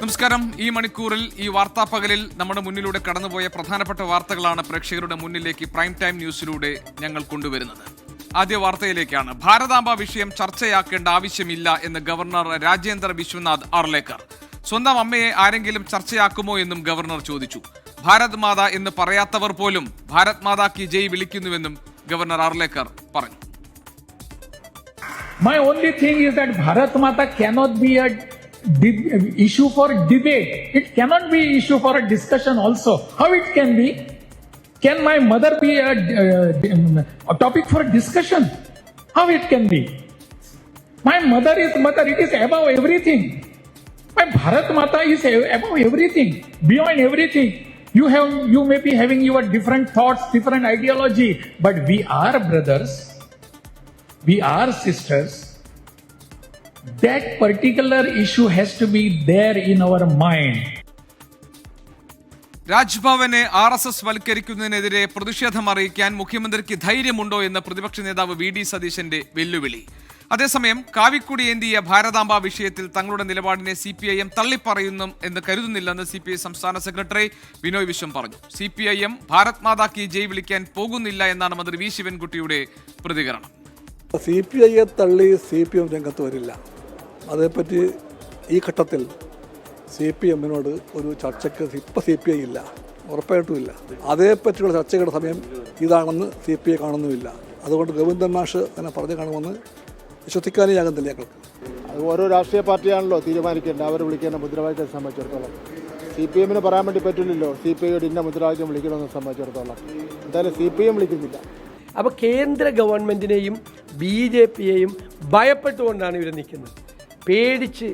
നമസ്കാരം. ഈ മണിക്കൂറിൽ ഈ വാർത്താ പകലിൽ നമ്മുടെ മുന്നിലൂടെ കടന്നുപോയ പ്രധാനപ്പെട്ട വാർത്തകളാണ് പ്രേക്ഷകരുടെ മുന്നിലേക്ക് പ്രൈം ടൈം ന്യൂസിലൂടെ ഞങ്ങൾ കൊണ്ടുവരുന്നത്. ആദ്യ വാർത്തയിലേക്കാണ്. ഭാരതാംബ വിഷയം ചർച്ചയാക്കേണ്ട ആവശ്യമില്ല എന്ന് ഗവർണർ രാജേന്ദ്ര വിശ്വനാഥ് ആർലേക്കർ. സ്വന്തം അമ്മയെ ആരെങ്കിലും ചർച്ചയാക്കുമോ എന്നും ഗവർണർ ചോദിച്ചു. ഭാരത് മാത എന്ന് പറയാത്തവർ പോലും ഭാരത് മാതാ കി ജയ് വിളിക്കുന്നുവെന്നും ഗവർണർ ആർലേക്കർ പറഞ്ഞു. My only thing is that Bharat Mata cannot be a issue for debate. It cannot be issue for a discussion also. How it can be? Can my mother be a topic for discussion? How it can be? My mother is mother. It is above everything. My Bharat Mata is above everything, beyond everything. You may be having your different thoughts, different ideology, but we are brothers. We are sisters. That particular issue has to be there in our mind. രാജ്ഭവനെ RSS വൽക്കരിക്കുന്നതിനെതിരെ പ്രതിഷേധം അറിയിക്കാൻ മുഖ്യമന്ത്രിക്ക് ധൈര്യമുണ്ടോ എന്ന് പ്രതിപക്ഷ നേതാവ് VD സതീശന്റെ വെല്ലുവിളി. അതേസമയം കാവിക്കുടി ഏന്തിയ ഭാരതാംബ വിഷയത്തിൽ തങ്ങളുടെ നിലപാടിനെ CPIM തള്ളിപ്പറയുന്നു എന്ന് കരുതുന്നില്ലെന്ന് CPI സംസ്ഥാന സെക്രട്ടറി ബിനോയ് വിശ്വം പറഞ്ഞു. CPIM ഭാരത് മാതാ കി ജയ് വിളിക്കാൻ പോകുന്നില്ല എന്നാണ് മന്ത്രി V ശിവൻകുട്ടിയുടെ പ്രതികരണം. CPIയെ തള്ളി CPM രംഗത്ത് വരില്ല. അതേപ്പറ്റി ഈ ഘട്ടത്തിൽ CPMനോട് ഒരു ചർച്ചയ്ക്ക് ഇപ്പോൾ CPI ഇല്ല, ഉറപ്പായിട്ടുമില്ല. അതേപ്പറ്റിയുള്ള ചർച്ചകളുടെ സമയം ഇതാണെന്ന് CPI കാണുന്നുമില്ല. അതുകൊണ്ട് ഗോവിന്ദൻ മാഷ് തന്നെ പറഞ്ഞു കാണുമെന്ന് വിശ്വസിക്കാനേ ആകുന്നില്ല ഞങ്ങൾക്ക്. അത് ഓരോ രാഷ്ട്രീയ പാർട്ടിയാണല്ലോ തീരുമാനിക്കേണ്ടത്. അവർ വിളിക്കേണ്ട മുദ്രാവാക്യത്തെ സംബന്ധിച്ചിടത്തോളം CPMന് പറയാൻ വേണ്ടി പറ്റില്ലല്ലോ CPIയോട് ഇന്ന മുദ്രാവാക്യം വിളിക്കണമെന്ന് സംബന്ധിച്ചിടത്തോളം. എന്തായാലും CPM വിളിക്കുന്നില്ല. അപ്പോൾ കേന്ദ്ര ഗവൺമെൻറ്റിനെയും BJPയെയും ഭയപ്പെട്ടുകൊണ്ടാണ് ഇവർ നിൽക്കുന്നത്. പേടിച്ച്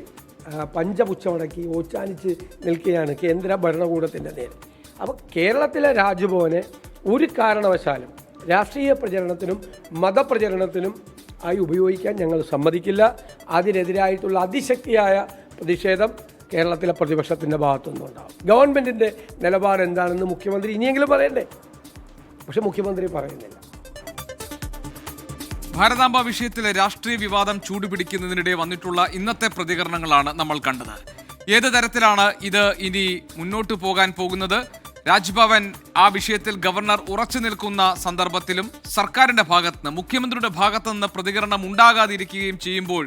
പഞ്ചപുച്ഛമടക്കി ഓച്ചാനിച്ച് നിൽക്കുകയാണ് കേന്ദ്ര ഭരണകൂടത്തിൻ്റെ നേരെ. അപ്പോൾ കേരളത്തിലെ രാജ്ഭവനെ ഒരു കാരണവശാലും രാഷ്ട്രീയ പ്രചരണത്തിനും മതപ്രചരണത്തിനും ആയി ഉപയോഗിക്കാൻ ഞങ്ങൾ സമ്മതിക്കില്ല. അതിനെതിരായിട്ടുള്ള അതിശക്തിയായ പ്രതിഷേധം കേരളത്തിലെ പ്രതിപക്ഷത്തിൻ്റെ ഭാഗത്തുനിന്നും ഉണ്ടാകും. ഗവൺമെൻറ്റിൻ്റെ നിലപാട് എന്താണെന്ന് മുഖ്യമന്ത്രി ഇനിയെങ്കിലും പറയണ്ടേ? പക്ഷെ മുഖ്യമന്ത്രി പറയുന്നില്ല. ഭാരതാംബ വിഷയത്തിലെ രാഷ്ട്രീയ വിവാദം ചൂടുപിടിക്കുന്നതിനിടെ വന്നിട്ടുള്ള ഇന്നത്തെ പ്രതികരണങ്ങളാണ് നമ്മൾ കണ്ടത്. ഏത് തരത്തിലാണ് ഇത് ഇനി മുന്നോട്ട് പോകാൻ പോകുന്നത്? രാജ്ഭവൻ ആ വിഷയത്തിൽ ഗവർണർ ഉറച്ചു നിൽക്കുന്ന സന്ദർഭത്തിലും സർക്കാരിന്റെ ഭാഗത്തുനിന്ന് മുഖ്യമന്ത്രിയുടെ ഭാഗത്തുനിന്ന് പ്രതികരണം ഉണ്ടാകാതിരിക്കുകയും ചെയ്യുമ്പോൾ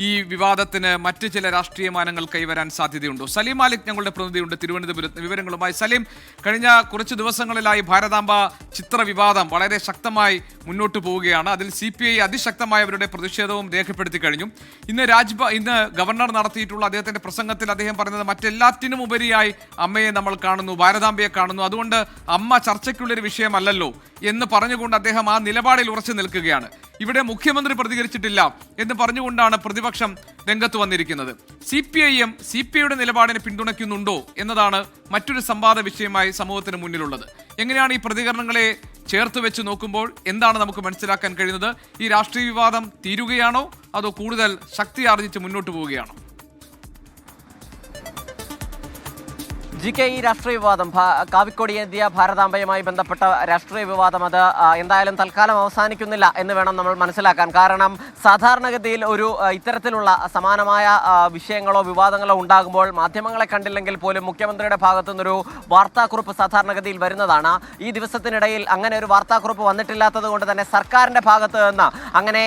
ഈ വിവാദത്തിന് മറ്റ് ചില രാഷ്ട്രീയ മാനങ്ങൾ കൈവരാൻ സാധ്യതയുണ്ടോ? സലീം മാലിക് ഞങ്ങളുടെ പ്രതിനിധിയുണ്ട് തിരുവനന്തപുരത്ത് വിവരങ്ങളുമായി. സലീം, കഴിഞ്ഞ കുറച്ച് ദിവസങ്ങളിലായി ഭാരതാംബ ചിത്ര വിവാദം വളരെ ശക്തമായി മുന്നോട്ട് പോവുകയാണ്. അതിൽ CPI അതിശക്തമായവരുടെ പ്രതിഷേധവും രേഖപ്പെടുത്തി കഴിഞ്ഞു. ഇന്ന് ഗവർണർ നടത്തിയിട്ടുള്ള അദ്ദേഹത്തിന്റെ പ്രസംഗത്തിൽ അദ്ദേഹം പറഞ്ഞത് മറ്റെല്ലാറ്റിനും ഉപരിയായി അമ്മയെ നമ്മൾ കാണുന്നു, ഭാരതാംബയെ കാണുന്നു, അതുകൊണ്ട് അമ്മ ചർച്ചയ്ക്കുള്ളൊരു വിഷയമല്ലല്ലോ എന്ന് പറഞ്ഞുകൊണ്ട് അദ്ദേഹം ആ നിലപാടിൽ ഉറച്ചു നിൽക്കുകയാണ്. ഇവിടെ മുഖ്യമന്ത്രി പ്രതികരിച്ചിട്ടില്ല എന്ന് പറഞ്ഞുകൊണ്ടാണ് പ്രതിപക്ഷം രംഗത്ത് വന്നിരിക്കുന്നത്. CPIയുടെ നിലപാടിനെ പിന്തുണയ്ക്കുന്നുണ്ടോ എന്നതാണ് മറ്റൊരു സംവാദ വിഷയമായി സമൂഹത്തിന് മുന്നിലുള്ളത്. എങ്ങനെയാണ് ഈ പ്രതികരണങ്ങളെ ചേർത്ത് വെച്ച് നോക്കുമ്പോൾ എന്താണ് നമുക്ക് മനസ്സിലാക്കാൻ കഴിയുന്നത്? ഈ രാഷ്ട്രീയ വിവാദം തീരുകയാണോ അതോ കൂടുതൽ ശക്തി ആർജിച്ച് മുന്നോട്ട് പോവുകയാണോ? GK, ഈ രാഷ്ട്രീയ വിവാദം കാവിക്കൊടി ഏന്തിയ ഭാരതാംബയുമായി ബന്ധപ്പെട്ട രാഷ്ട്രീയ വിവാദം അത് എന്തായാലും തൽക്കാലം അവസാനിക്കുന്നില്ല എന്ന് വേണം നമ്മൾ മനസ്സിലാക്കാൻ. കാരണം സാധാരണഗതിയിൽ ഇത്തരത്തിലുള്ള സമാനമായ വിഷയങ്ങളോ വിവാദങ്ങളോ ഉണ്ടാകുമ്പോൾ മാധ്യമങ്ങളെ കണ്ടില്ലെങ്കിൽ പോലും മുഖ്യമന്ത്രിയുടെ ഭാഗത്തു നിന്നൊരു വാർത്താക്കുറിപ്പ് സാധാരണഗതിയിൽ വരുന്നതാണ്. ഈ ദിവസത്തിനിടയിൽ അങ്ങനെ ഒരു വാർത്താക്കുറിപ്പ് വന്നിട്ടില്ലാത്തത് കൊണ്ട് തന്നെ സർക്കാരിൻ്റെ ഭാഗത്ത് നിന്ന് അങ്ങനെ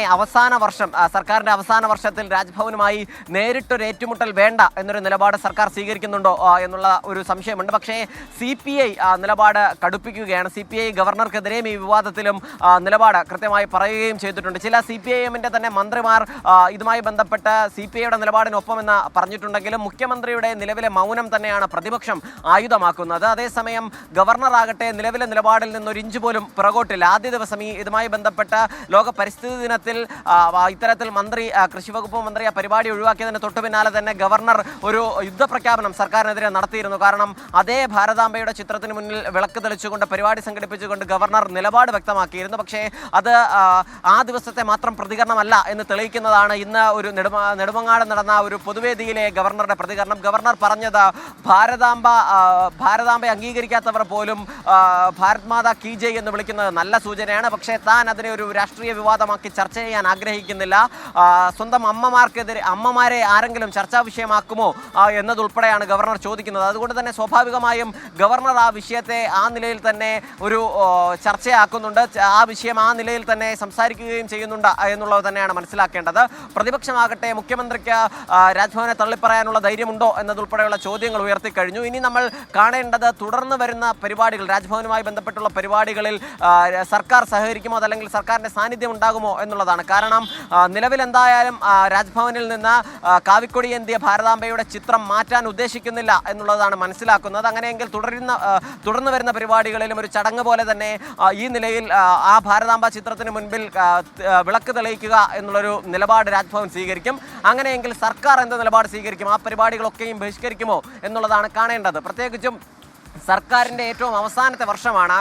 സർക്കാരിൻ്റെ അവസാന വർഷത്തിൽ രാജ്ഭവനുമായി നേരിട്ടൊരു ഏറ്റുമുട്ടൽ വേണ്ട എന്നൊരു നിലപാട് സർക്കാർ സ്വീകരിക്കുന്നുണ്ടോ എന്നുള്ള ഒരു സംശയമുണ്ട്. പക്ഷേ CPI നിലപാട് കടുപ്പിക്കുകയാണ്. CPI ഗവർണർക്കെതിരെയും ഈ വിവാദത്തിലും നിലപാട് കൃത്യമായി പറയുകയും ചെയ്തിട്ടുണ്ട്. ചില CPIMന്റെ തന്നെ മന്ത്രിമാർ ഇതുമായി ബന്ധപ്പെട്ട് CPIയുടെ നിലപാടിനൊപ്പമെന്ന് പറഞ്ഞിട്ടുണ്ടെങ്കിലും മുഖ്യമന്ത്രിയുടെ നിലവിലെ മൗനം തന്നെയാണ് പ്രതിപക്ഷം ആയുധമാക്കുന്നത്. അതേസമയം ഗവർണർ ആകട്ടെ നിലവിലെ നിലപാടിൽ നിന്നൊരു ഇഞ്ച് പോലും പിറകോട്ടില്ല. ആദ്യ ദിവസം ഇതുമായി ബന്ധപ്പെട്ട് ലോക പരിസ്ഥിതി ദിനത്തിൽ ഇത്തരത്തിൽ കൃഷി വകുപ്പ് മന്ത്രി ആ പരിപാടി ഒഴിവാക്കിയതിന് തൊട്ടു പിന്നാലെ തന്നെ ഗവർണർ ഒരു യുദ്ധപ്രഖ്യാപനം സർക്കാരിനെതിരെ നടത്തിയിരുന്നു. കാരണം അതേ ഭാരതാംബയുടെ ചിത്രത്തിന് മുന്നിൽ വിളക്ക് തെളിച്ചുകൊണ്ട് പരിപാടി സംഘടിപ്പിച്ചുകൊണ്ട് ഗവർണർ നിലപാട് വ്യക്തമാക്കിയിരുന്നു. പക്ഷേ അത് ആ ദിവസത്തെ മാത്രം പ്രതികരണമല്ല എന്ന് തെളിയിക്കുന്നതാണ് ഇന്ന് ഒരു നെടുമങ്ങാട് നടന്ന ഒരു പൊതുവേദിയിലെ ഗവർണറുടെ പ്രതികരണം. ഗവർണർ പറഞ്ഞത് ഭാരതാംബയെ അംഗീകരിക്കാത്തവർ പോലും ഭാരത് മാതാ കീ ജയ് എന്ന് വിളിക്കുന്നത് നല്ല സൂചനയാണ്. പക്ഷേ താൻ അതിനെ ഒരു രാഷ്ട്രീയ വിവാദമാക്കി ചർച്ച ചെയ്യാൻ ആഗ്രഹിക്കുന്നില്ല. സ്വന്തം അമ്മമാരെ ആരെങ്കിലും ചർച്ചാ വിഷയമാക്കുമോ എന്നതുൾപ്പെടെയാണ് ഗവർണർ ചോദിക്കുന്നത്. അതുകൊണ്ട് തന്നെ സ്വാഭാവികമായും ഗവർണർ ആ വിഷയത്തെ ആ നിലയിൽ തന്നെ ഒരു ചർച്ചയാക്കുന്നുണ്ട്, ആ വിഷയം ആ നിലയിൽ തന്നെ സംസാരിക്കുകയും ചെയ്യുന്നുണ്ട് എന്നുള്ളത് തന്നെയാണ് മനസ്സിലാക്കേണ്ടത്. പ്രതിപക്ഷമാകട്ടെ മുഖ്യമന്ത്രിക്ക് രാജ്ഭവനെ തള്ളിപ്പറയാനുള്ള ധൈര്യമുണ്ടോ എന്നതുൾപ്പെടെയുള്ള ചോദ്യങ്ങൾ ഉയർത്തിക്കഴിഞ്ഞു. ഇനി നമ്മൾ കാണേണ്ടത് തുടർന്ന് വരുന്ന പരിപാടികൾ, രാജ്ഭവനുമായി ബന്ധപ്പെട്ടുള്ള പരിപാടികളിൽ സർക്കാർ സഹകരിക്കുമോ അതല്ലെങ്കിൽ സർക്കാരിൻ്റെ സാന്നിധ്യം ഉണ്ടാകുമോ എന്നുള്ളതാണ്. കാരണം നിലവിൽ എന്തായാലും രാജ്ഭവനിൽ നിന്ന് കാവിക്കൊടി ഏന്തിയ ഭാരതാംബയുടെ ചിത്രം മാറ്റാൻ ഉദ്ദേശിക്കുന്നില്ല എന്നുള്ളതാണ് മനസ്സിലാക്കുന്നത്. അങ്ങനെയെങ്കിൽ തുടർന്ന് വരുന്ന പരിപാടികളിലും ഒരു ചടങ്ങ് പോലെ തന്നെ ഈ നിലയിൽ ആ ഭാരതാംബ ചിത്രത്തിന് മുൻപിൽ വിളക്ക് തെളിയിക്കുക എന്നുള്ളൊരു നിലപാട് രാജ്ഭവൻ സ്വീകരിക്കും. അങ്ങനെയെങ്കിൽ സർക്കാർ എന്ത് നിലപാട് സ്വീകരിക്കും, ആ പരിപാടികളൊക്കെയും ബഹിഷ്കരിക്കുമോ എന്നുള്ളതാണ് കാണേണ്ടത്. പ്രത്യേകിച്ചും സർക്കാരിൻ്റെ ഏറ്റവും അവസാനത്തെ വർഷമാണ്.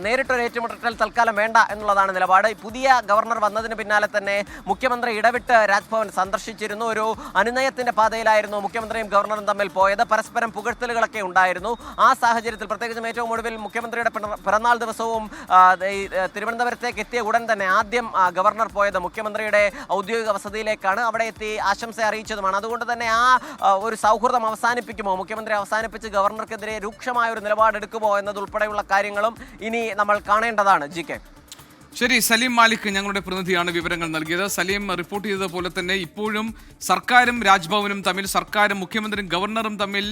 നേരിട്ടൊരു ഏറ്റുമുട്ടൽ തൽക്കാലം വേണ്ട എന്നുള്ളതാണ് നിലപാട്. പുതിയ ഗവർണർ വന്നതിന് പിന്നാലെ തന്നെ മുഖ്യമന്ത്രി ഇടവിട്ട് രാജ്ഭവൻ സന്ദർശിച്ചിരുന്നു. ഒരു അനുനയത്തിൻ്റെ പാതയിലായിരുന്നു മുഖ്യമന്ത്രിയും ഗവർണറും തമ്മിൽ പോയത്. പരസ്പരം പുകഴ്ത്തലുകളൊക്കെ ഉണ്ടായിരുന്നു. ആ സാഹചര്യത്തിൽ പ്രത്യേകിച്ചും ഏറ്റവും ഒടുവിൽ മുഖ്യമന്ത്രിയുടെ പിറന്നാൾ ദിവസവും തിരുവനന്തപുരത്തേക്ക് എത്തിയ ഉടൻ തന്നെ ആദ്യം ഗവർണർ പോയത് മുഖ്യമന്ത്രിയുടെ ഔദ്യോഗിക വസതിയിലേക്കാണ്. അവിടെ എത്തി ആശംസ അറിയിച്ചതുമാണ്. അതുകൊണ്ട് തന്നെ ആ ഒരു സൗഹൃദം അവസാനിപ്പിക്കുമോ, മുഖ്യമന്ത്രി അവസാനിപ്പിച്ച് ഗവർണർക്കെതിരെ രൂക്ഷമായ ഒരു നിലപാടെടുക്കുമോ എന്നതുൾപ്പെടെയുള്ള കാര്യങ്ങളും ഇനി നമ്മൾ കാണേണ്ടതാണ്. ജി.കെ. ശരി, സലീം മാലിക് ഞങ്ങളുടെ പ്രതിനിധിയാണ് വിവരങ്ങൾ നൽകിയത്. സലീം റിപ്പോർട്ട് ചെയ്തതുപോലെ തന്നെ ഇപ്പോഴും സർക്കാരും രാജ്ഭവനും തമ്മിൽ, സർക്കാരും മുഖ്യമന്ത്രിയും ഗവർണറും തമ്മിൽ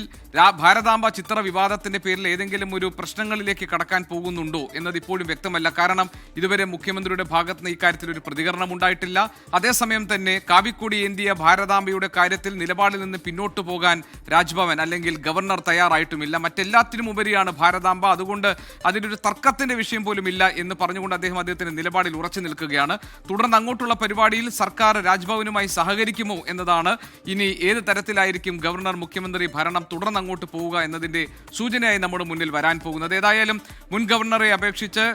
ഭാരതാംബ ചിത്ര വിവാദത്തിന്റെ പേരിൽ ഏതെങ്കിലും ഒരു പ്രശ്നങ്ങളിലേക്ക് കടക്കാൻ പോകുന്നുണ്ടോ എന്നത് ഇപ്പോഴും വ്യക്തമല്ല. കാരണം ഇതുവരെ മുഖ്യമന്ത്രിയുടെ ഭാഗത്ത് നിന്ന് ഇക്കാര്യത്തിൽ ഒരു പ്രതികരണം ഉണ്ടായിട്ടില്ല. അതേസമയം തന്നെ കാവിക്കൊടി ഏന്തിയ ഭാരതാംബയുടെ കാര്യത്തിൽ നിലപാടിൽ നിന്ന് പിന്നോട്ട് പോകാൻ രാജ്ഭവൻ അല്ലെങ്കിൽ ഗവർണർ തയ്യാറായിട്ടുമില്ല. മറ്റെല്ലാത്തിനും ഉപരിയാണ് ഭാരതാംബ. അതുകൊണ്ട് അതിനൊരു തർക്കത്തിന്റെ വിഷയം പോലും ഇല്ല എന്ന് പറഞ്ഞുകൊണ്ട് അദ്ദേഹത്തിന്റെ നിലപാടിൽ ഉറച്ചു നിൽക്കുകയാണ്. തുടർന്ന് അങ്ങോട്ടുള്ള പരിപാടിയിൽ സർക്കാർ രാജ്ഭവനുമായി സഹകരിക്കുമോ എന്നതാണ് ഇനി ഏത് തരത്തിലായിരിക്കും ഗവർണർ മുഖ്യമന്ത്രി ഭരണം തുടർന്ന് അങ്ങോട്ട് പോവുക എന്നതിന്റെ സൂചനയായി നമ്മുടെ മുന്നിൽ വരാൻ പോകുന്നത്. ഏതായാലും മുൻ ഗവർണറെ അപേക്ഷിച്ച്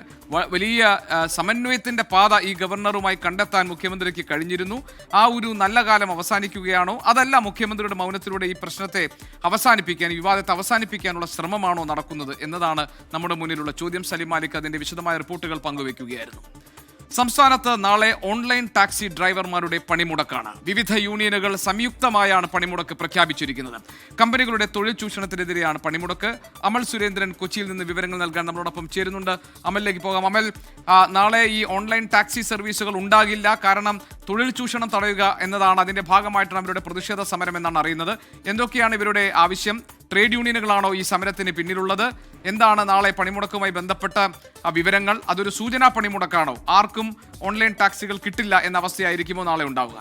വലിയ സമന്വയത്തിന്റെ പാത ഈ ഗവർണറുമായി കണ്ടെത്താൻ മുഖ്യമന്ത്രിക്ക് കഴിഞ്ഞിരുന്നു. ആ ഒരു നല്ല കാലം അവസാനിക്കുകയാണോ, അതല്ല മുഖ്യമന്ത്രിയുടെ മൗനത്തിലൂടെ ഈ പ്രശ്നത്തെ അവസാനിപ്പിക്കാൻ, വിവാദത്തെ അവസാനിപ്പിക്കാനുള്ള ശ്രമമാണോ നടക്കുന്നത് എന്നതാണ് നമ്മുടെ മുന്നിലുള്ള ചോദ്യം. സലീം മാലിക് അതിന്റെ വിശദമായ റിപ്പോർട്ടുകൾ പങ്കുവയ്ക്കുകയായിരുന്നു. സംസ്ഥാനത്ത് നാളെ ഓൺലൈൻ ടാക്സി ഡ്രൈവർമാരുടെ പണിമുടക്കാണ്. വിവിധ യൂണിയനുകൾ സംയുക്തമായാണ് പണിമുടക്ക് പ്രഖ്യാപിച്ചിരിക്കുന്നത്. കമ്പനികളുടെ തൊഴിൽ ചൂഷണത്തിനെതിരെയാണ് പണിമുടക്ക്. അമൽ സുരേന്ദ്രൻ കൊച്ചിയിൽ നിന്ന് വിവരങ്ങൾ നൽകാൻ നമ്മളോടൊപ്പം ചേരുന്നുണ്ട്. അമലിലേക്ക് പോകാം. അമൽ, നാളെ ഈ ഓൺലൈൻ ടാക്സി സർവീസുകൾ ഉണ്ടാകില്ല, കാരണം തൊഴിൽ ചൂഷണം തടയുക എന്നതാണ് അതിന്റെ ഭാഗമായിട്ടാണ് അവരുടെ പ്രതിഷേധ സമരം എന്നാണ് അറിയുന്നത്. എന്തൊക്കെയാണ് ഇവരുടെ ആവശ്യം? ട്രേഡ് യൂണിയനുകളാണോ ഈ സമരത്തിന് പിന്നിലുള്ളത്? എന്താണ് നാളെ പണിമുടക്കുമായി ബന്ധപ്പെട്ട വിവരങ്ങൾ? അതൊരു സൂചനാ പണിമുടക്കാണോ? ആർക്കും ഓൺലൈൻ ടാക്സികൾ കിട്ടില്ല എന്ന അവസ്ഥയായിരിക്കുമോ നാളെ ഉണ്ടാവുക?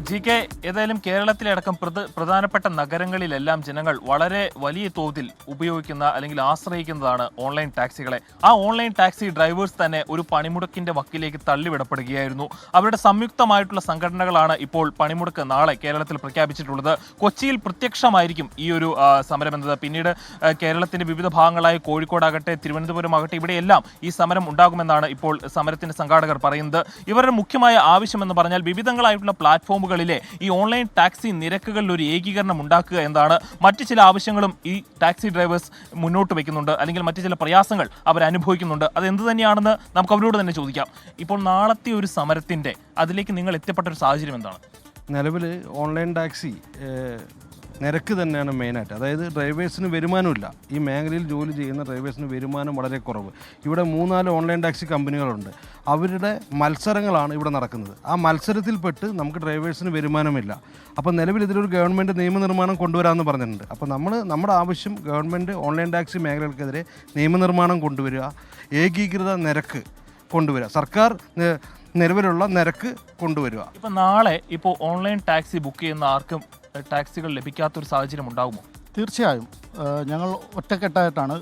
ജി.കെ. ഏതായാലും കേരളത്തിലടക്കം പ്രധാനപ്പെട്ട നഗരങ്ങളിലെല്ലാം ജനങ്ങൾ വളരെ വലിയ തോതിൽ ഉപയോഗിക്കുന്ന അല്ലെങ്കിൽ ആശ്രയിക്കുന്നതാണ് ഓൺലൈൻ ടാക്സികളെ. ആ ഓൺലൈൻ ടാക്സി ഡ്രൈവേഴ്സ് തന്നെ ഒരു പണിമുടക്കിന്റെ വക്കിലേക്ക് തള്ളിവിടപ്പെടുകയായിരുന്നു. അവരുടെ സംയുക്തമായിട്ടുള്ള സംഘടനകളാണ് ഇപ്പോൾ പണിമുടക്ക് നാളെ കേരളത്തിൽ പ്രഖ്യാപിച്ചിട്ടുള്ളത്. കൊച്ചിയിൽ പ്രത്യക്ഷമായിരിക്കും ഈ ഒരു സമരം എന്നത്. പിന്നീട് കേരളത്തിന്റെ വിവിധ ഭാഗങ്ങളായ കോഴിക്കോടാകട്ടെ, തിരുവനന്തപുരമാകട്ടെ, ഇവിടെയെല്ലാം ഈ സമരം ഉണ്ടാകുമെന്നാണ് ഇപ്പോൾ സമരത്തിന്റെ സംഘാടകർ പറയുന്നത്. ഇവരുടെ മുഖ്യമായ ആവശ്യമെന്ന് പറഞ്ഞാൽ വിവിധങ്ങളായിട്ടുള്ള പ്ലാറ്റ്ഫോമുകൾ ഈ ഓൺലൈൻ ടാക്സി നിരക്കുകളിൽ ഒരു ഏകീകരണം ഉണ്ടാക്കുക എന്നതാണ്. മറ്റു ചില ആവശ്യങ്ങളും ഈ ടാക്സി ഡ്രൈവേഴ്സ് മുന്നോട്ട് വയ്ക്കുന്നുണ്ട്, അല്ലെങ്കിൽ മറ്റു ചില പ്രയാസങ്ങൾ അവർ അനുഭവിക്കുന്നുണ്ട്. അത് എന്ത് തന്നെയാണെന്ന് നമുക്ക് അവരോട് തന്നെ ചോദിക്കാം. ഇപ്പോൾ നാളത്തെ ഒരു സമരത്തിന്റെ അതിലേക്ക് നിങ്ങൾ എത്തിപ്പെട്ട ഒരു സാഹചര്യം എന്താണ്? നിലവിൽ ഓൺലൈൻ ടാക്സി നിരക്ക് തന്നെയാണ് മെയിനായിട്ട്. അതായത് ഡ്രൈവേഴ്സിന് വരുമാനമില്ല. ഈ മേഖലയിൽ ജോലി ചെയ്യുന്ന ഡ്രൈവേഴ്സിന് വരുമാനം വളരെ കുറവ്. ഇവിടെ 3-4 ഓൺലൈൻ ടാക്സി കമ്പനികളുണ്ട്. അവരുടെ മത്സരങ്ങളാണ് ഇവിടെ നടക്കുന്നത്. ആ മത്സരത്തിൽപ്പെട്ട് നമുക്ക് ഡ്രൈവേഴ്സിന് വരുമാനമില്ല. അപ്പോൾ നിലവിൽ ഇതിലൊരു ഗവൺമെൻറ് നിയമനിർമ്മാണം കൊണ്ടുവരാമെന്ന് പറഞ്ഞിട്ടുണ്ട്. അപ്പോൾ നമ്മുടെ ആവശ്യം ഗവൺമെൻറ് ഓൺലൈൻ ടാക്സി മേഖലകൾക്കെതിരെ നിയമനിർമ്മാണം കൊണ്ടുവരിക, ഏകീകൃത നിരക്ക് കൊണ്ടുവരിക, സർക്കാർ നിലവിലുള്ള നിരക്ക് കൊണ്ടുവരിക. ഇപ്പം നാളെ ഇപ്പോൾ ഓൺലൈൻ ടാക്സി ബുക്ക് ചെയ്യുന്ന ആർക്കും ടാക്സികൾ ലഭിക്കാത്തൊരു സാഹചര്യം ഉണ്ടാകുമോ? തീർച്ചയായും ഞങ്ങൾ ഒറ്റക്കെട്ടായിട്ടാണ്